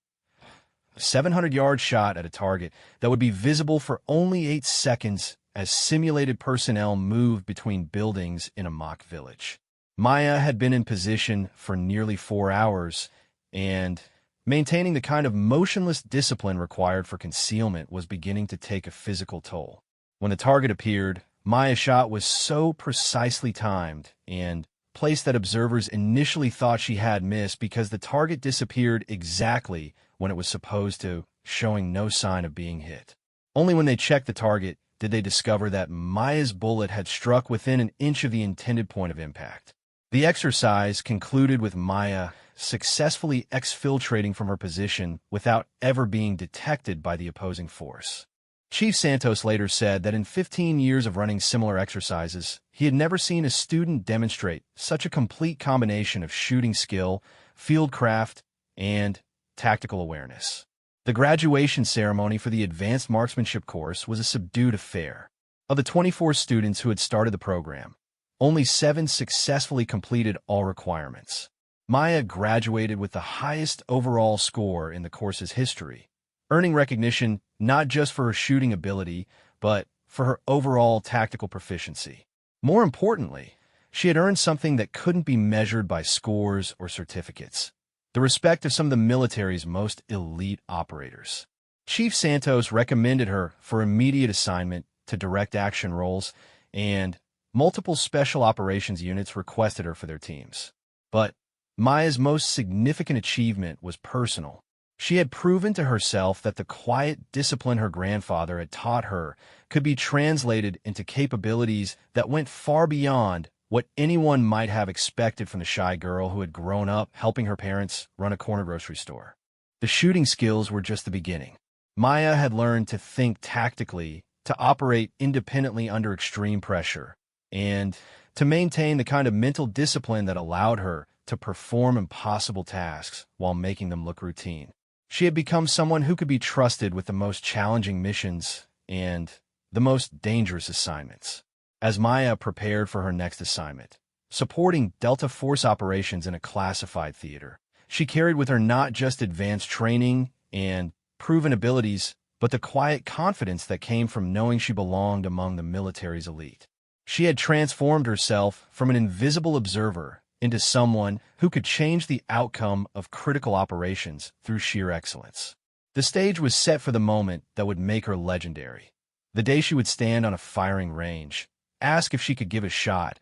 A 700-yard shot at a target that would be visible for only 8 seconds as simulated personnel moved between buildings in a mock village. Maya had been in position for nearly 4 hours, and maintaining the kind of motionless discipline required for concealment was beginning to take a physical toll. When the target appeared, Maya's shot was so precisely timed and placed that observers initially thought she had missed because the target disappeared exactly when it was supposed to, showing no sign of being hit. Only when they checked the target did they discover that Maya's bullet had struck within an inch of the intended point of impact. The exercise concluded with Maya successfully exfiltrating from her position without ever being detected by the opposing force. Chief Santos later said that in 15 years of running similar exercises, he had never seen a student demonstrate such a complete combination of shooting skill, fieldcraft, and tactical awareness. The graduation ceremony for the advanced marksmanship course was a subdued affair. Of the 24 students who had started the program, only 7 successfully completed all requirements. Maya graduated with the highest overall score in the course's history, earning recognition not just for her shooting ability, but for her overall tactical proficiency. More importantly, she had earned something that couldn't be measured by scores or certificates: the respect of some of the military's most elite operators. Chief Santos recommended her for immediate assignment to direct action roles, and multiple special operations units requested her for their teams. But Maya's most significant achievement was personal. She had proven to herself that the quiet discipline her grandfather had taught her could be translated into capabilities that went far beyond what anyone might have expected from the shy girl who had grown up helping her parents run a corner grocery store. The shooting skills were just the beginning. Maya had learned to think tactically, to operate independently under extreme pressure, and to maintain the kind of mental discipline that allowed her to perform impossible tasks while making them look routine. She had become someone who could be trusted with the most challenging missions and the most dangerous assignments. as Maya prepared for her next assignment, supporting Delta Force operations in a classified theater. She carried with her not just advanced training and proven abilities, but the quiet confidence that came from knowing she belonged among the military's elite. She had transformed herself from an invisible observer into someone who could change the outcome of critical operations through sheer excellence. The stage was set for the moment that would make her legendary. The day she would stand on a firing range, ask if she could give a shot,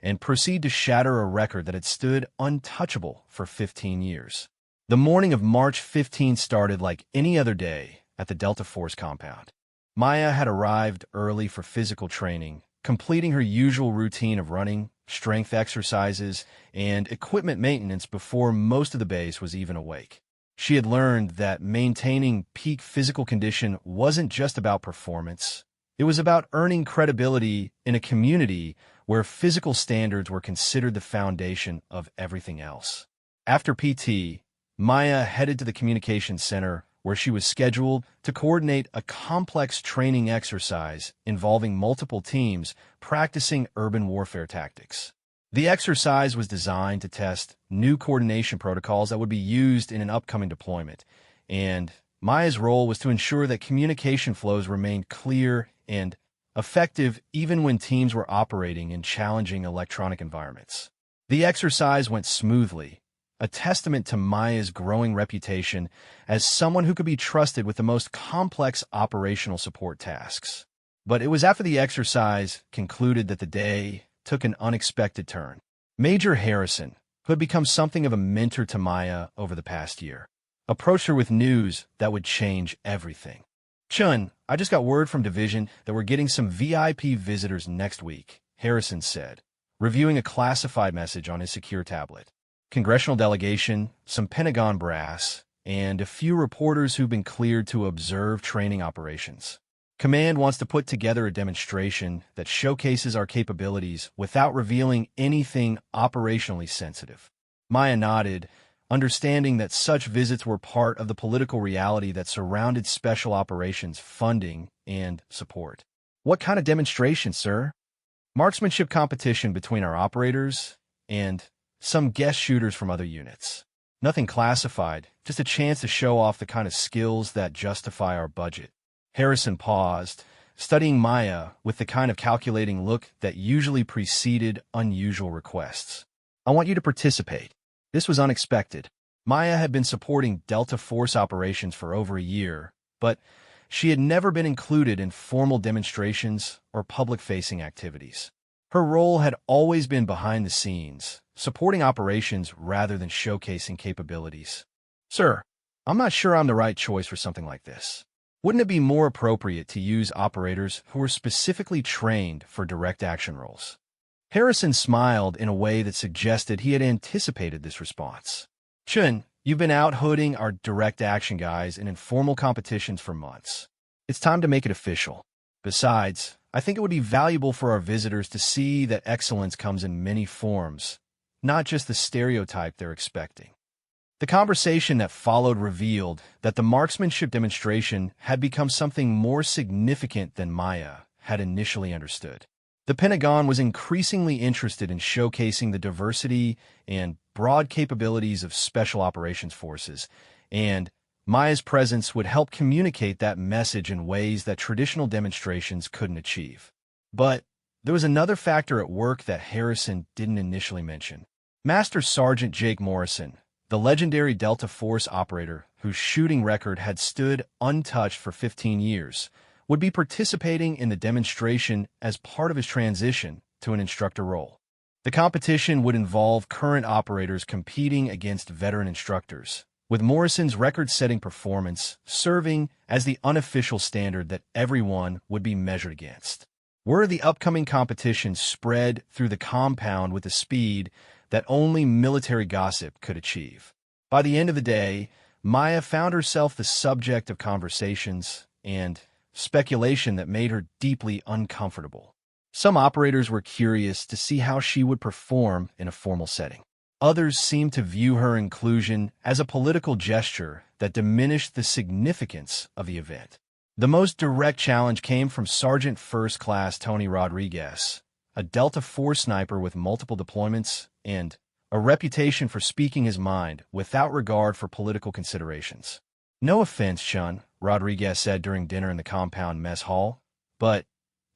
and proceed to shatter a record that had stood untouchable for 15 years. The morning of March 15 started like any other day at the Delta Force compound. Maya had arrived early for physical training, completing her usual routine of running, strength exercises, and equipment maintenance before most of the base was even awake. She had learned that maintaining peak physical condition wasn't just about performance. It was about earning credibility in a community where physical standards were considered the foundation of everything else. After PT, Maya headed to the communications center where she was scheduled to coordinate a complex training exercise involving multiple teams practicing urban warfare tactics. The exercise was designed to test new coordination protocols that would be used in an upcoming deployment, and Maya's role was to ensure that communication flows remained clear and effective even when teams were operating in challenging electronic environments. The exercise went smoothly, a testament to Maya's growing reputation as someone who could be trusted with the most complex operational support tasks. But it was after the exercise concluded that the day took an unexpected turn. Major Harrison, who had become something of a mentor to Maya over the past year, approached her with news that would change everything. "Chun, I just got word from Division that we're getting some VIP visitors next week," Harrison said, reviewing a classified message on his secure tablet. Congressional delegation, some Pentagon brass, and a few reporters who've been cleared to observe training operations. Command wants to put together a demonstration that showcases our capabilities without revealing anything operationally sensitive. Maya nodded, understanding that such visits were part of the political reality that surrounded special operations funding and support. "What kind of demonstration, sir?" "Marksmanship competition between our operators and some guest shooters from other units. Nothing classified, just a chance to show off the kind of skills that justify our budget." Harrison paused, studying Maya with the kind of calculating look that usually preceded unusual requests. "I want you to participate." This was unexpected. Maya had been supporting Delta Force operations for over a year, but she had never been included in formal demonstrations or public-facing activities. Her role had always been behind the scenes, supporting operations rather than showcasing capabilities. "Sir, I'm not sure I'm the right choice for something like this. Wouldn't it be more appropriate to use operators who were specifically trained for direct action roles?" Harrison smiled in a way that suggested he had anticipated this response. "Chun, you've been out hooding our direct action guys in informal competitions for months. It's time to make it official. Besides, I think it would be valuable for our visitors to see that excellence comes in many forms, not just the stereotype they're expecting." The conversation that followed revealed that the marksmanship demonstration had become something more significant than Maya had initially understood. The Pentagon was increasingly interested in showcasing the diversity and broad capabilities of Special Operations Forces, and Maya's presence would help communicate that message in ways that traditional demonstrations couldn't achieve. But there was another factor at work that Harrison didn't initially mention. Master Sergeant Jake Morrison, the legendary Delta Force operator whose shooting record had stood untouched for 15 years, would be participating in the demonstration as part of his transition to an instructor role. The competition would involve current operators competing against veteran instructors, with Morrison's record-setting performance serving as the unofficial standard that everyone would be measured against. Were the upcoming competition spread through the compound with a speed that only military gossip could achieve. By the end of the day, Maya found herself the subject of conversations and speculation that made her deeply uncomfortable. Some operators were curious to see how she would perform in a formal setting. Others seemed to view her inclusion as a political gesture that diminished the significance of the event. The most direct challenge came from Sergeant First Class Tony Rodriguez, a Delta Force sniper with multiple deployments and a reputation for speaking his mind without regard for political considerations. "No offense, Chun," Rodriguez said during dinner in the compound mess hall, "but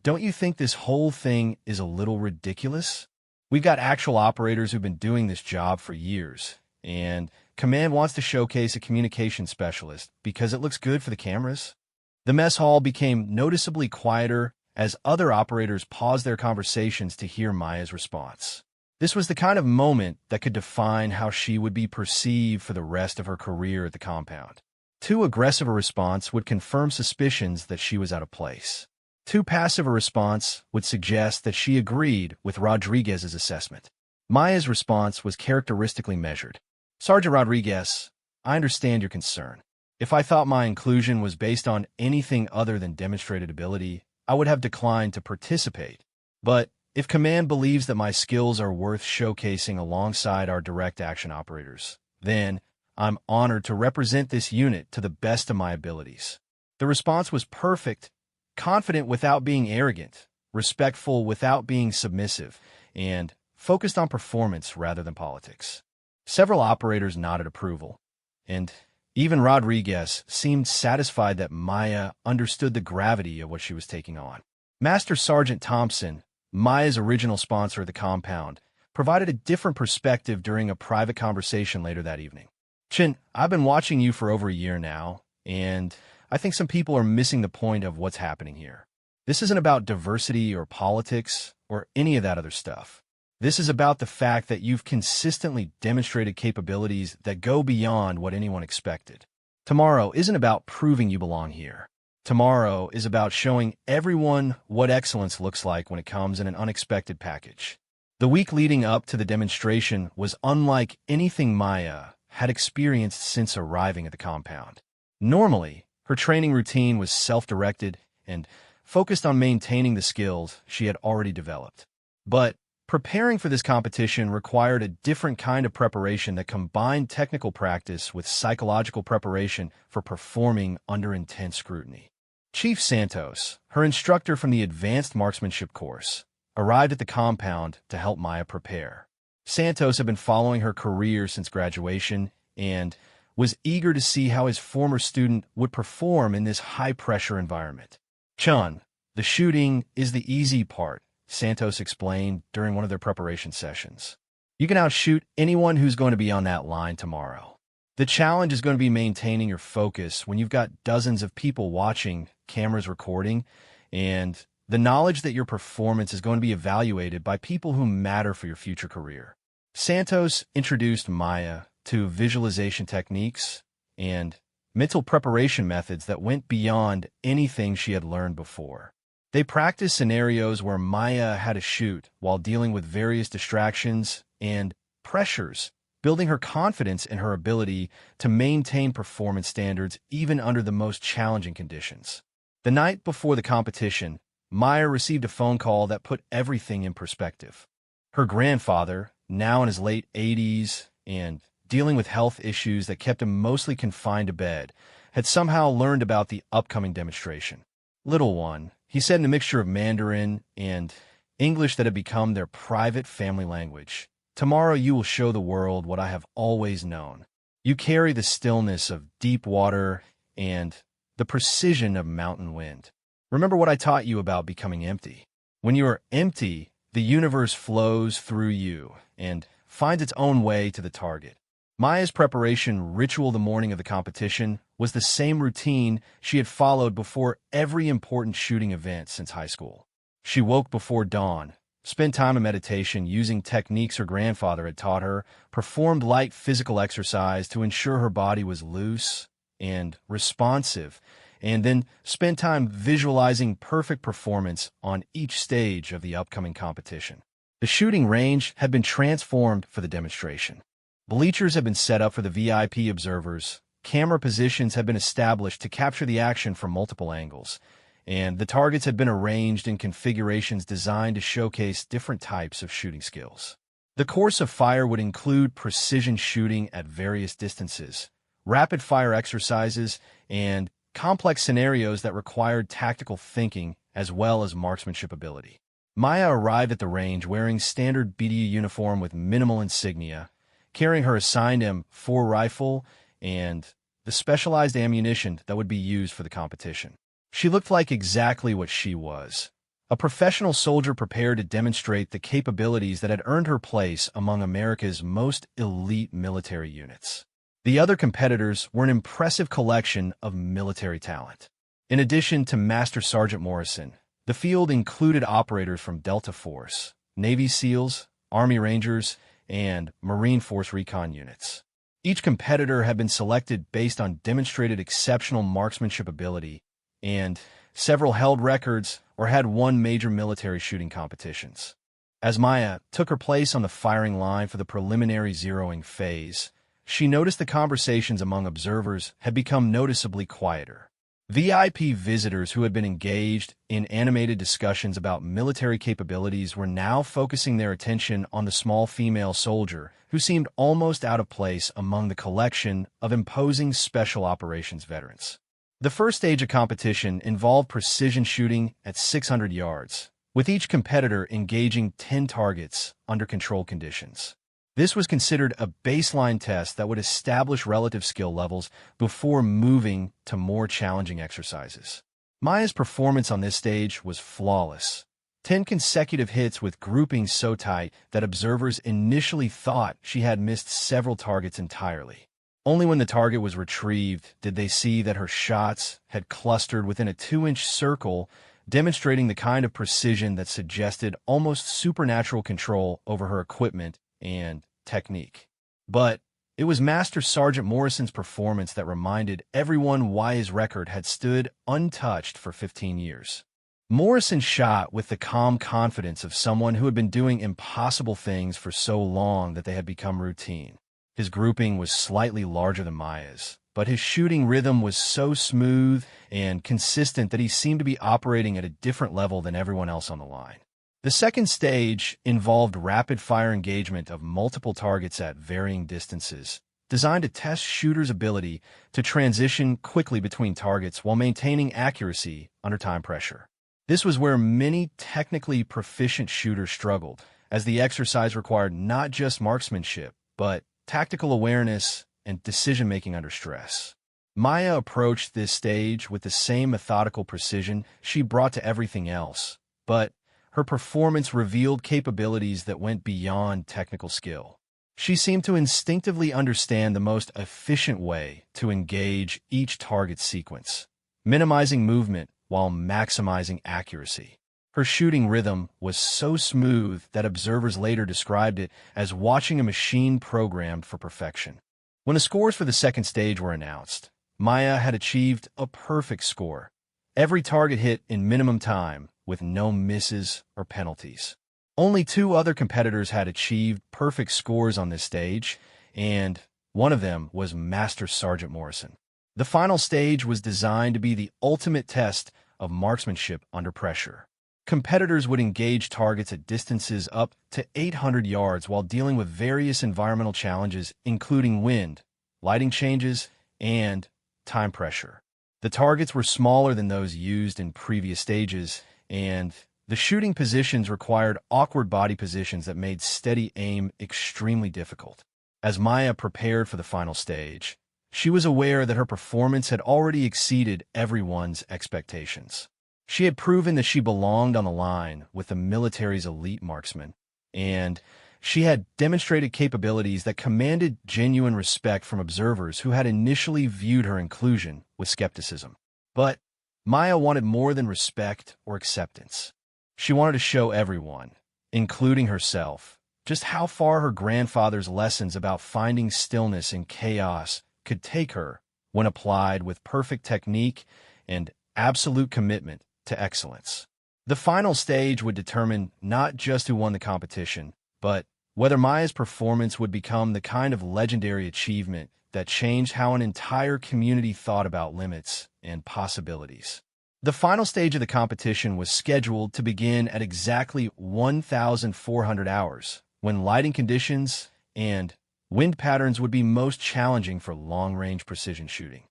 don't you think this whole thing is a little ridiculous? We've got actual operators who've been doing this job for years, and Command wants to showcase a communication specialist because it looks good for the cameras." The mess hall became noticeably quieter as other operators paused their conversations to hear Maya's response. This was the kind of moment that could define how she would be perceived for the rest of her career at the compound. Too aggressive a response would confirm suspicions that she was out of place. Too passive a response would suggest that she agreed with Rodriguez's assessment. Maya's response was characteristically measured. "Sergeant Rodriguez, I understand your concern. If I thought my inclusion was based on anything other than demonstrated ability, I would have declined to participate. But if Command believes that my skills are worth showcasing alongside our direct action operators, then I'm honored to represent this unit to the best of my abilities." The response was perfect, confident without being arrogant, respectful without being submissive, and focused on performance rather than politics. Several operators nodded approval, and even Rodriguez seemed satisfied that Maya understood the gravity of what she was taking on. Master Sergeant Thompson, Maya's original sponsor of the compound, provided a different perspective during a private conversation later that evening. "Chin, I've been watching you for over a year now, and I think some people are missing the point of what's happening here. This isn't about diversity or politics or any of that other stuff. This is about the fact that you've consistently demonstrated capabilities that go beyond what anyone expected. Tomorrow isn't about proving you belong here. Tomorrow is about showing everyone what excellence looks like when it comes in an unexpected package." The week leading up to the demonstration was unlike anything Maya had experienced since arriving at the compound. Normally, her training routine was self-directed and focused on maintaining the skills she had already developed. But preparing for this competition required a different kind of preparation that combined technical practice with psychological preparation for performing under intense scrutiny. Chief Santos, her instructor from the Advanced Marksmanship course, arrived at the compound to help Maya prepare. Santos had been following her career since graduation and was eager to see how his former student would perform in this high-pressure environment. "Chun, the shooting is the easy part," Santos explained during one of their preparation sessions. "You can outshoot anyone who's going to be on that line tomorrow. The challenge is going to be maintaining your focus when you've got dozens of people watching, cameras recording, and the knowledge that your performance is going to be evaluated by people who matter for your future career." Santos introduced Maya to visualization techniques and mental preparation methods that went beyond anything she had learned before. They practiced scenarios where Maya had to shoot while dealing with various distractions and pressures, building her confidence in her ability to maintain performance standards even under the most challenging conditions. The night before the competition, Maya received a phone call that put everything in perspective. Her grandfather, now in his late 80s and dealing with health issues that kept him mostly confined to bed, had somehow learned about the upcoming demonstration. "Little one," he said in a mixture of Mandarin and English that had become their private family language, "tomorrow you will show the world what I have always known. You carry the stillness of deep water and the precision of mountain wind. Remember what I taught you about becoming empty. When you are empty, the universe flows through you and finds its own way to the target." Maya's preparation ritual the morning of the competition was the same routine she had followed before every important shooting event since high school. She woke before dawn, spent time in meditation using techniques her grandfather had taught her, performed light physical exercise to ensure her body was loose and responsive, and then spent time visualizing perfect performance on each stage of the upcoming competition. The shooting range had been transformed for the demonstration. Bleachers had been set up for the VIP observers, camera positions had been established to capture the action from multiple angles, and the targets had been arranged in configurations designed to showcase different types of shooting skills. The course of fire would include precision shooting at various distances, rapid-fire exercises, and complex scenarios that required tactical thinking as well as marksmanship ability. Maya arrived at the range wearing standard BDU uniform with minimal insignia, carrying her assigned M4 rifle and the specialized ammunition that would be used for the competition. She looked like exactly what she was, a professional soldier prepared to demonstrate the capabilities that had earned her place among America's most elite military units. The other competitors were an impressive collection of military talent. In addition to Master Sergeant Morrison, the field included operators from Delta Force, Navy SEALs, Army Rangers, and Marine Force recon units. Each competitor had been selected based on demonstrated exceptional marksmanship ability, and several held records or had won major military shooting competitions. As Maya took her place on the firing line for the preliminary zeroing phase, she noticed the conversations among observers had become noticeably quieter. VIP visitors who had been engaged in animated discussions about military capabilities were now focusing their attention on the small female soldier who seemed almost out of place among the collection of imposing special operations veterans. The first stage of competition involved precision shooting at 600 yards, with each competitor engaging 10 targets under controlled conditions. This was considered a baseline test that would establish relative skill levels before moving to more challenging exercises. Maya's performance on this stage was flawless. 10 consecutive hits with groupings so tight that observers initially thought she had missed several targets entirely. Only when the target was retrieved did they see that her shots had clustered within a 2-inch circle, demonstrating the kind of precision that suggested almost supernatural control over her equipment and technique. But it was Master Sergeant Morrison's performance that reminded everyone why his record had stood untouched for 15 years. Morrison shot with the calm confidence of someone who had been doing impossible things for so long that they had become routine. His grouping was slightly larger than Maya's, but his shooting rhythm was so smooth and consistent that he seemed to be operating at a different level than everyone else on the line. The second stage involved rapid-fire engagement of multiple targets at varying distances, designed to test shooters' ability to transition quickly between targets while maintaining accuracy under time pressure. This was where many technically proficient shooters struggled, as the exercise required not just marksmanship, but tactical awareness and decision-making under stress. Maya approached this stage with the same methodical precision she brought to everything else, but her performance revealed capabilities that went beyond technical skill. She seemed to instinctively understand the most efficient way to engage each target sequence, minimizing movement while maximizing accuracy. Her shooting rhythm was so smooth that observers later described it as watching a machine programmed for perfection. When the scores for the second stage were announced, Maya had achieved a perfect score. Every target hit in minimum time, with no misses or penalties. Only 2 other competitors had achieved perfect scores on this stage, and one of them was Master Sergeant Morrison. The final stage was designed to be the ultimate test of marksmanship under pressure. Competitors would engage targets at distances up to 800 yards while dealing with various environmental challenges, including wind, lighting changes, and time pressure. The targets were smaller than those used in previous stages, and the shooting positions required awkward body positions that made steady aim extremely difficult. As Maya prepared for the final stage, she was aware that her performance had already exceeded everyone's expectations. She had proven that she belonged on the line with the military's elite marksmen, and she had demonstrated capabilities that commanded genuine respect from observers who had initially viewed her inclusion with skepticism. But Maya wanted more than respect or acceptance. She wanted to show everyone, including herself, just how far her grandfather's lessons about finding stillness in chaos could take her when applied with perfect technique and absolute commitment to excellence. The final stage would determine not just who won the competition, but whether Maya's performance would become the kind of legendary achievement that changed how an entire community thought about limits and possibilities. The final stage of the competition was scheduled to begin at exactly 1,400 hours, when lighting conditions and wind patterns would be most challenging for long-range precision shooting.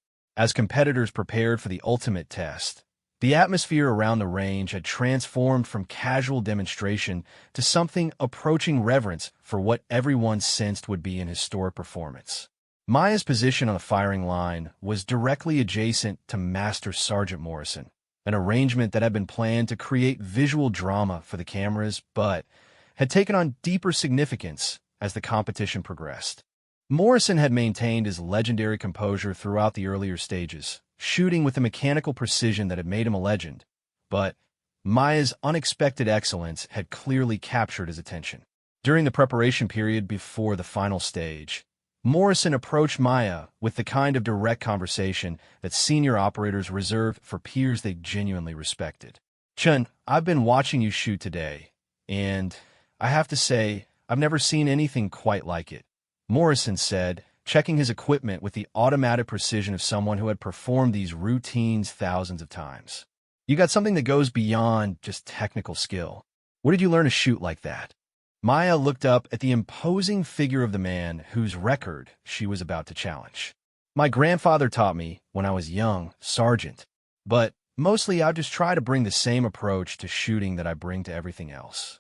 As competitors prepared for the ultimate test, the atmosphere around the range had transformed from casual demonstration to something approaching reverence for what everyone sensed would be an historic performance. Maya's position on the firing line was directly adjacent to Master Sergeant Morrison, an arrangement that had been planned to create visual drama for the cameras, but had taken on deeper significance as the competition progressed. Morrison had maintained his legendary composure throughout the earlier stages, shooting with a mechanical precision that had made him a legend, but Maya's unexpected excellence had clearly captured his attention. During the preparation period before the final stage, Morrison approached Maya with the kind of direct conversation that senior operators reserved for peers they genuinely respected. "Chun, I've been watching you shoot today, and I have to say, I've never seen anything quite like it," Morrison said, checking his equipment with the automatic precision of someone who had performed these routines thousands of times. "You got something that goes beyond just technical skill. Where did you learn to shoot like that?" Maya looked up at the imposing figure of the man whose record she was about to challenge. "My grandfather taught me when I was young, Sergeant, but mostly I just try to bring the same approach to shooting that I bring to everything else."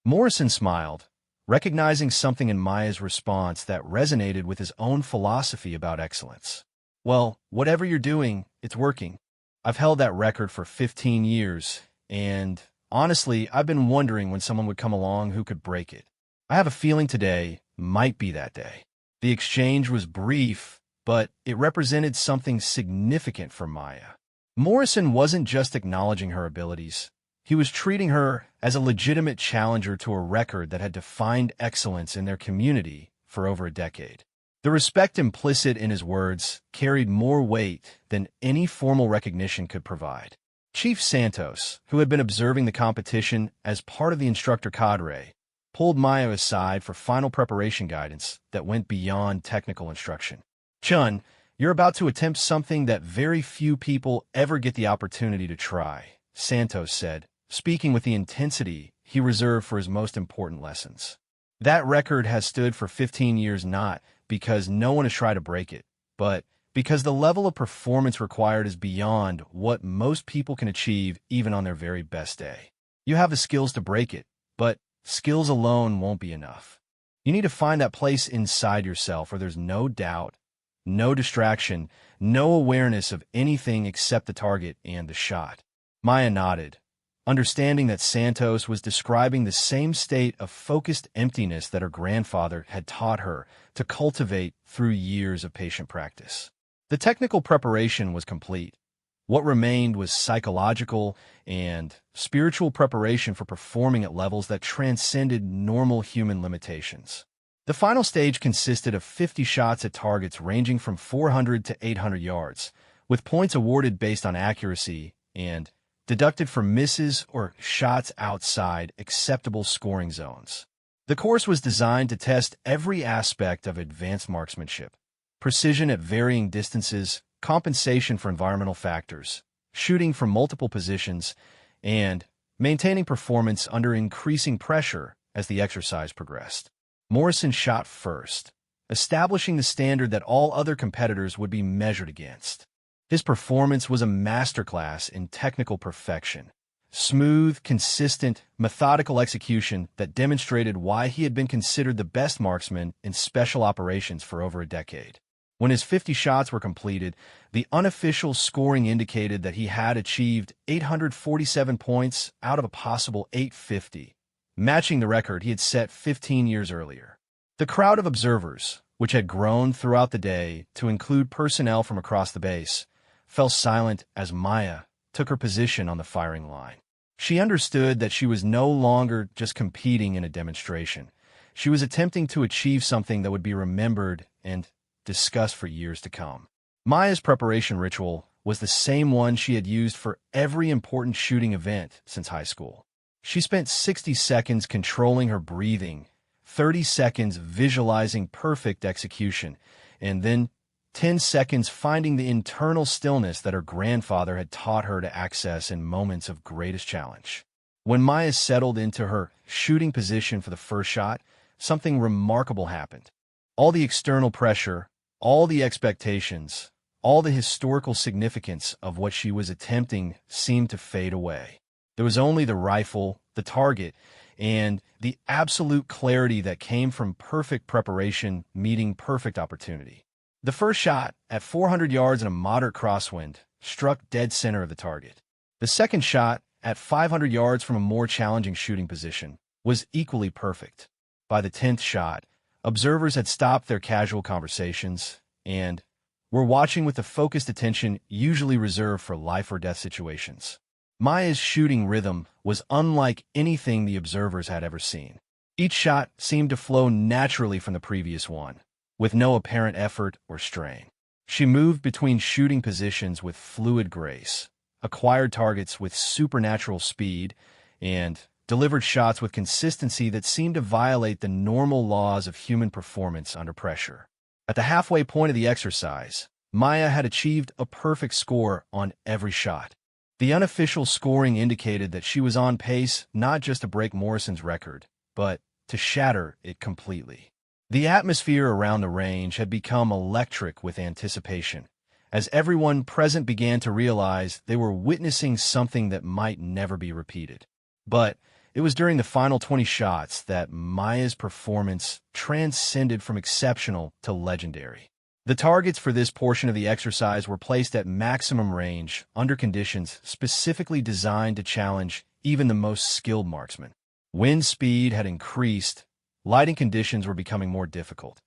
Morrison smiled, recognizing something in Maya's response that resonated with his own philosophy about excellence. "Well, whatever you're doing, it's working. I've held that record for 15 years, and honestly, I've been wondering when someone would come along who could break it. I have a feeling today might be that day." The exchange was brief, but it represented something significant for Maya. Morrison wasn't just acknowledging her abilities. He was treating her as a legitimate challenger to a record that had defined excellence in their community for over a decade. The respect implicit in his words carried more weight than any formal recognition could provide. Chief Santos, who had been observing the competition as part of the instructor cadre, pulled Maya aside for final preparation guidance that went beyond technical instruction. "Chun, you're about to attempt something that very few people ever get the opportunity to try," Santos said, speaking with the intensity he reserved for his most important lessons. "That record has stood for 15 years not because no one has tried to break it, but because the level of performance required is beyond what most people can achieve even on their very best day. You have the skills to break it, but skills alone won't be enough. You need to find that place inside yourself where there's no doubt, no distraction, no awareness of anything except the target and the shot." Maya nodded, understanding that Santos was describing the same state of focused emptiness that her grandfather had taught her to cultivate through years of patient practice. The technical preparation was complete. What remained was psychological and spiritual preparation for performing at levels that transcended normal human limitations. The final stage consisted of 50 shots at targets ranging from 400 to 800 yards, with points awarded based on accuracy and deducted for misses or shots outside acceptable scoring zones. The course was designed to test every aspect of advanced marksmanship: precision at varying distances, compensation for environmental factors, shooting from multiple positions, and maintaining performance under increasing pressure as the exercise progressed. Morrison shot first, establishing the standard that all other competitors would be measured against. His performance was a masterclass in technical perfection. Smooth, consistent, methodical execution that demonstrated why he had been considered the best marksman in special operations for over a decade. When his 50 shots were completed, the unofficial scoring indicated that he had achieved 847 points out of a possible 850, matching the record he had set 15 years earlier. The crowd of observers, which had grown throughout the day to include personnel from across the base, fell silent as Maya took her position on the firing line. She understood that she was no longer just competing in a demonstration. She was attempting to achieve something that would be remembered and discussed for years to come. Maya's preparation ritual was the same one she had used for every important shooting event since high school. She spent 60 seconds controlling her breathing, 30 seconds visualizing perfect execution, and then 10 seconds finding the internal stillness that her grandfather had taught her to access in moments of greatest challenge. When Maya settled into her shooting position for the first shot, something remarkable happened. All the external pressure, all the expectations, all the historical significance of what she was attempting seemed to fade away. There was only the rifle, the target, and the absolute clarity that came from perfect preparation meeting perfect opportunity. The first shot, at 400 yards in a moderate crosswind, struck dead center of the target. The second shot, at 500 yards from a more challenging shooting position, was equally perfect. By the 10th shot, observers had stopped their casual conversations and were watching with the focused attention usually reserved for life-or-death situations. Maya's shooting rhythm was unlike anything the observers had ever seen. Each shot seemed to flow naturally from the previous one, with no apparent effort or strain. She moved between shooting positions with fluid grace, acquired targets with supernatural speed, and delivered shots with consistency that seemed to violate the normal laws of human performance under pressure. At the halfway point of the exercise, Maya had achieved a perfect score on every shot. The unofficial scoring indicated that she was on pace not just to break Morrison's record, but to shatter it completely. The atmosphere around the range had become electric with anticipation, as everyone present began to realize they were witnessing something that might never be repeated. But it was during the final 20 shots that Maya's performance transcended from exceptional to legendary. The targets for this portion of the exercise were placed at maximum range under conditions specifically designed to challenge even the most skilled marksman. Wind speed had increased, lighting conditions were becoming more difficult,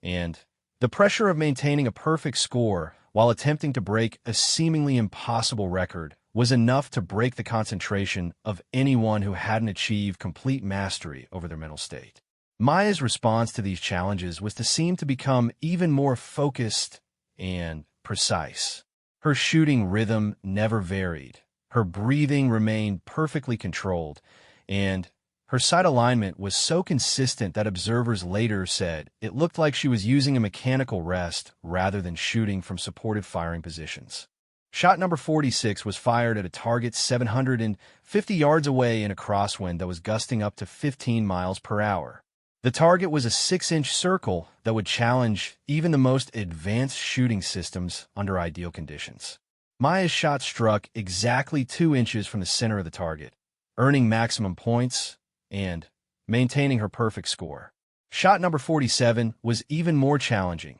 and the pressure of maintaining a perfect score while attempting to break a seemingly impossible record was enough to break the concentration of anyone who hadn't achieved complete mastery over their mental state. Maya's response to these challenges was to seem to become even more focused and precise. Her shooting rhythm never varied, her breathing remained perfectly controlled, and her sight alignment was so consistent that observers later said it looked like she was using a mechanical rest rather than shooting from supportive firing positions. Shot number 46 was fired at a target 750 yards away in a crosswind that was gusting up to 15 miles per hour. The target was a 6-inch circle that would challenge even the most advanced shooting systems under ideal conditions. Maya's shot struck exactly 2 inches from the center of the target, earning maximum points and maintaining her perfect score. Shot number 47 was even more challenging,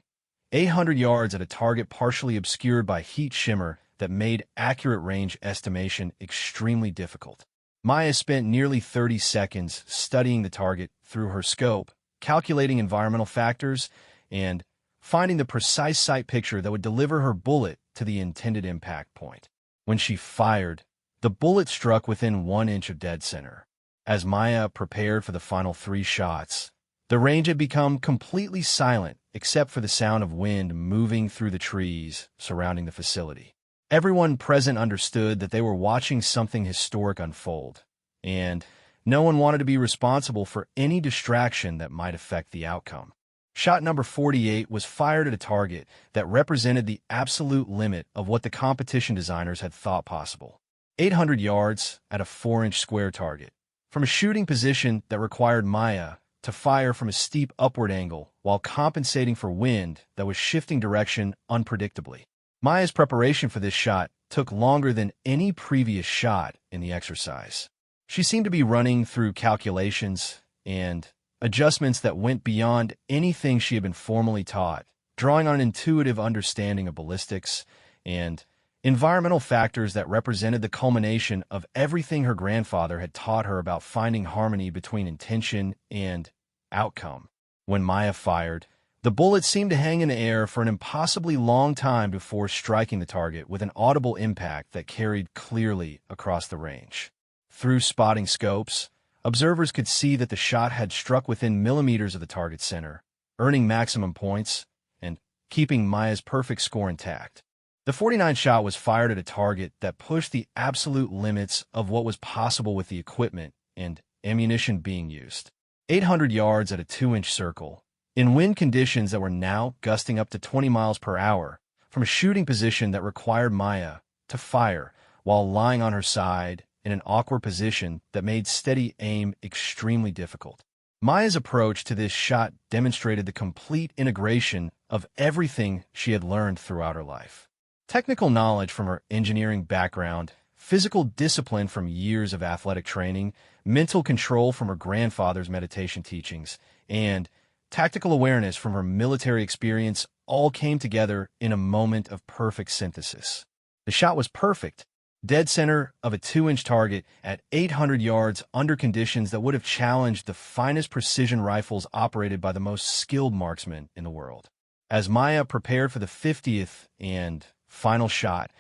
800 yards at a target partially obscured by heat shimmer that made accurate range estimation extremely difficult. Maya spent nearly 30 seconds studying the target through her scope, calculating environmental factors, and finding the precise sight picture that would deliver her bullet to the intended impact point. When she fired, the bullet struck within 1 inch of dead center. As Maya prepared for the final 3 shots, the range had become completely silent except for the sound of wind moving through the trees surrounding the facility. Everyone present understood that they were watching something historic unfold, and no one wanted to be responsible for any distraction that might affect the outcome. Shot number 48 was fired at a target that represented the absolute limit of what the competition designers had thought possible. 800 yards at a 4-inch square target, from a shooting position that required Maya to fire from a steep upward angle while compensating for wind that was shifting direction unpredictably. Maya's preparation for this shot took longer than any previous shot in the exercise. She seemed to be running through calculations and adjustments that went beyond anything she had been formally taught, drawing on an intuitive understanding of ballistics and environmental factors that represented the culmination of everything her grandfather had taught her about finding harmony between intention and outcome. When Maya fired, the bullet seemed to hang in the air for an impossibly long time before striking the target with an audible impact that carried clearly across the range. Through spotting scopes, observers could see that the shot had struck within millimeters of the target center, earning maximum points and keeping Maya's perfect score intact. The 49 shot was fired at a target that pushed the absolute limits of what was possible with the equipment and ammunition being used. 800 yards at a 2-inch circle, in wind conditions that were now gusting up to 20 miles per hour, from a shooting position that required Maya to fire while lying on her side in an awkward position that made steady aim extremely difficult. Maya's approach to this shot demonstrated the complete integration of everything she had learned throughout her life. Technical knowledge from her engineering background, physical discipline from years of athletic training, mental control from her grandfather's meditation teachings, and tactical awareness from her military experience all came together in a moment of perfect synthesis. The shot was perfect, dead center of a 2-inch target at 800 yards under conditions that would have challenged the finest precision rifles operated by the most skilled marksmen in the world. As Maya prepared for the 50th and final shot,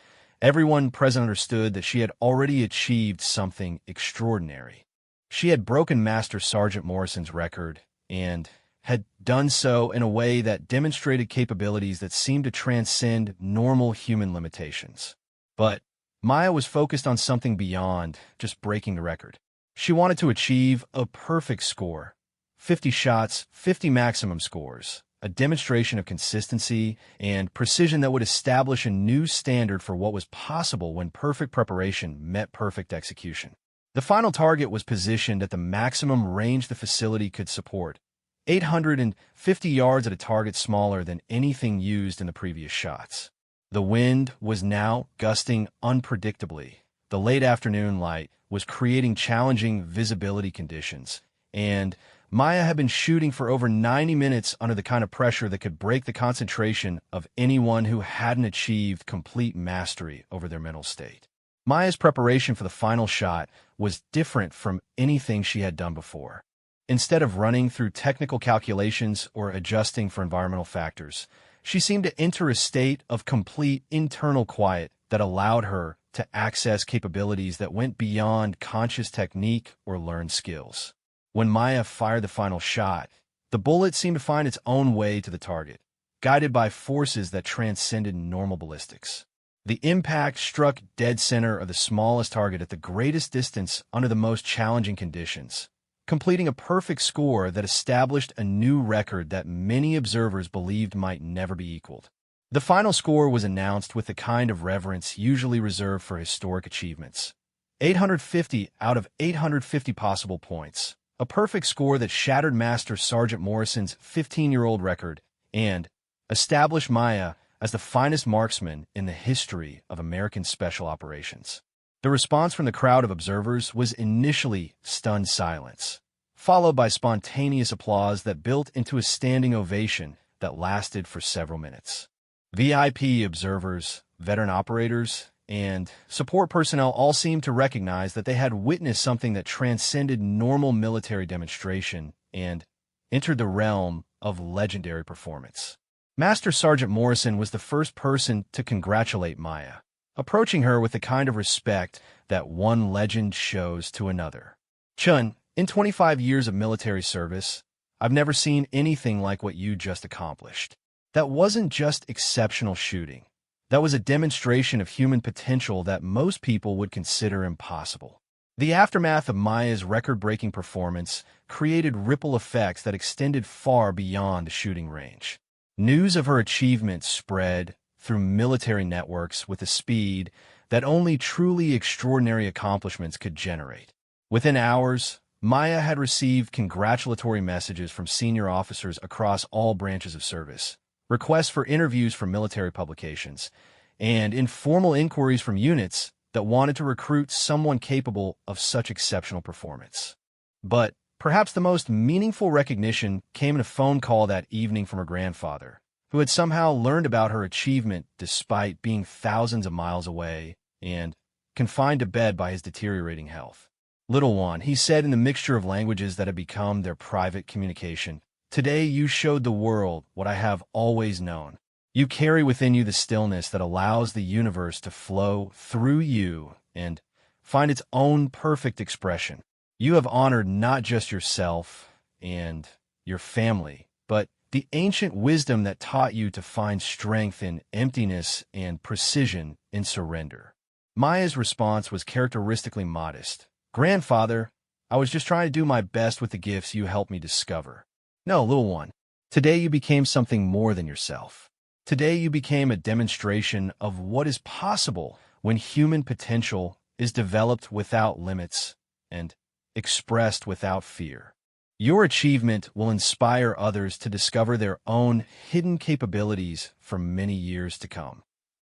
everyone present understood that she had already achieved something extraordinary. She had broken Master Sergeant Morrison's record and had done so in a way that demonstrated capabilities that seemed to transcend normal human limitations. But Maya was focused on something beyond just breaking the record. She wanted to achieve a perfect score, 50 shots, 50 maximum scores, a demonstration of consistency and precision that would establish a new standard for what was possible when perfect preparation met perfect execution. The final target was positioned at the maximum range the facility could support, 850 yards at a target smaller than anything used in the previous shots. The wind was now gusting unpredictably. The late afternoon light was creating challenging visibility conditions, and Maya had been shooting for over 90 minutes under the kind of pressure that could break the concentration of anyone who hadn't achieved complete mastery over their mental state. Maya's preparation for the final shot was different from anything she had done before. Instead of running through technical calculations or adjusting for environmental factors, she seemed to enter a state of complete internal quiet that allowed her to access capabilities that went beyond conscious technique or learned skills. When Maya fired the final shot, the bullet seemed to find its own way to the target, guided by forces that transcended normal ballistics. The impact struck dead center of the smallest target at the greatest distance under the most challenging conditions, completing a perfect score that established a new record that many observers believed might never be equaled. The final score was announced with the kind of reverence usually reserved for historic achievements. 850 out of 850 possible points, a perfect score that shattered Master Sergeant Morrison's 15-year-old record and established Maya as the finest marksman in the history of American special operations. The response from the crowd of observers was initially stunned silence, followed by spontaneous applause that built into a standing ovation that lasted for several minutes. VIP observers, veteran operators, and support personnel all seemed to recognize that they had witnessed something that transcended normal military demonstration and entered the realm of legendary performance. Master Sergeant Morrison was the first person to congratulate Maya, approaching her with the kind of respect that one legend shows to another. "Chun, in 25 years of military service, I've never seen anything like what you just accomplished. That wasn't just exceptional shooting. That was a demonstration of human potential that most people would consider impossible." The aftermath of Maya's record-breaking performance created ripple effects that extended far beyond the shooting range. News of her achievements spread through military networks with a speed that only truly extraordinary accomplishments could generate. Within hours, Maya had received congratulatory messages from senior officers across all branches of service, requests for interviews from military publications, and informal inquiries from units that wanted to recruit someone capable of such exceptional performance. But perhaps the most meaningful recognition came in a phone call that evening from her grandfather, who had somehow learned about her achievement despite being thousands of miles away and confined to bed by his deteriorating health. "Little one," he said in the mixture of languages that had become their private communication, "today you showed the world what I have always known. You carry within you the stillness that allows the universe to flow through you and find its own perfect expression. You have honored not just yourself and your family, but the ancient wisdom that taught you to find strength in emptiness and precision in surrender." Maya's response was characteristically modest. "Grandfather, I was just trying to do my best with the gifts you helped me discover." "No, little one. Today you became something more than yourself. Today you became a demonstration of what is possible when human potential is developed without limits and expressed without fear." Your achievement will inspire others to discover their own hidden capabilities for many years to come.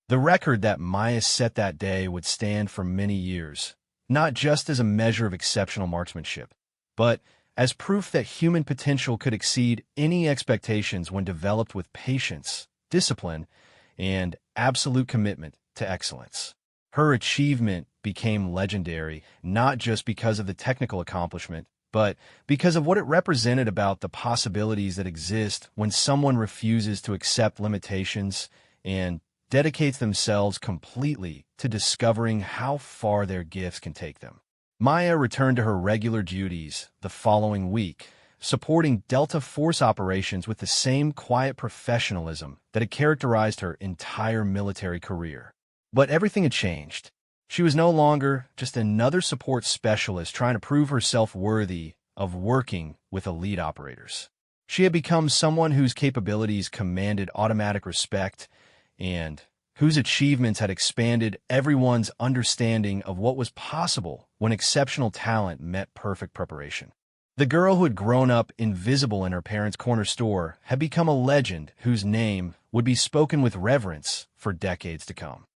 The record that Maya set that day would stand for many years, not just as a measure of exceptional marksmanship, but as proof that human potential could exceed any expectations when developed with patience, discipline, and absolute commitment to excellence. Her achievement became legendary not just because of the technical accomplishment, but because of what it represented about the possibilities that exist when someone refuses to accept limitations and dedicates themselves completely to discovering how far their gifts can take them. Maya returned to her regular duties the following week, supporting Delta Force operations with the same quiet professionalism that had characterized her entire military career. But everything had changed. She was no longer just another support specialist trying to prove herself worthy of working with elite operators. She had become someone whose capabilities commanded automatic respect and whose achievements had expanded everyone's understanding of what was possible when exceptional talent met perfect preparation. The girl who had grown up invisible in her parents' corner store had become a legend whose name would be spoken with reverence for decades to come.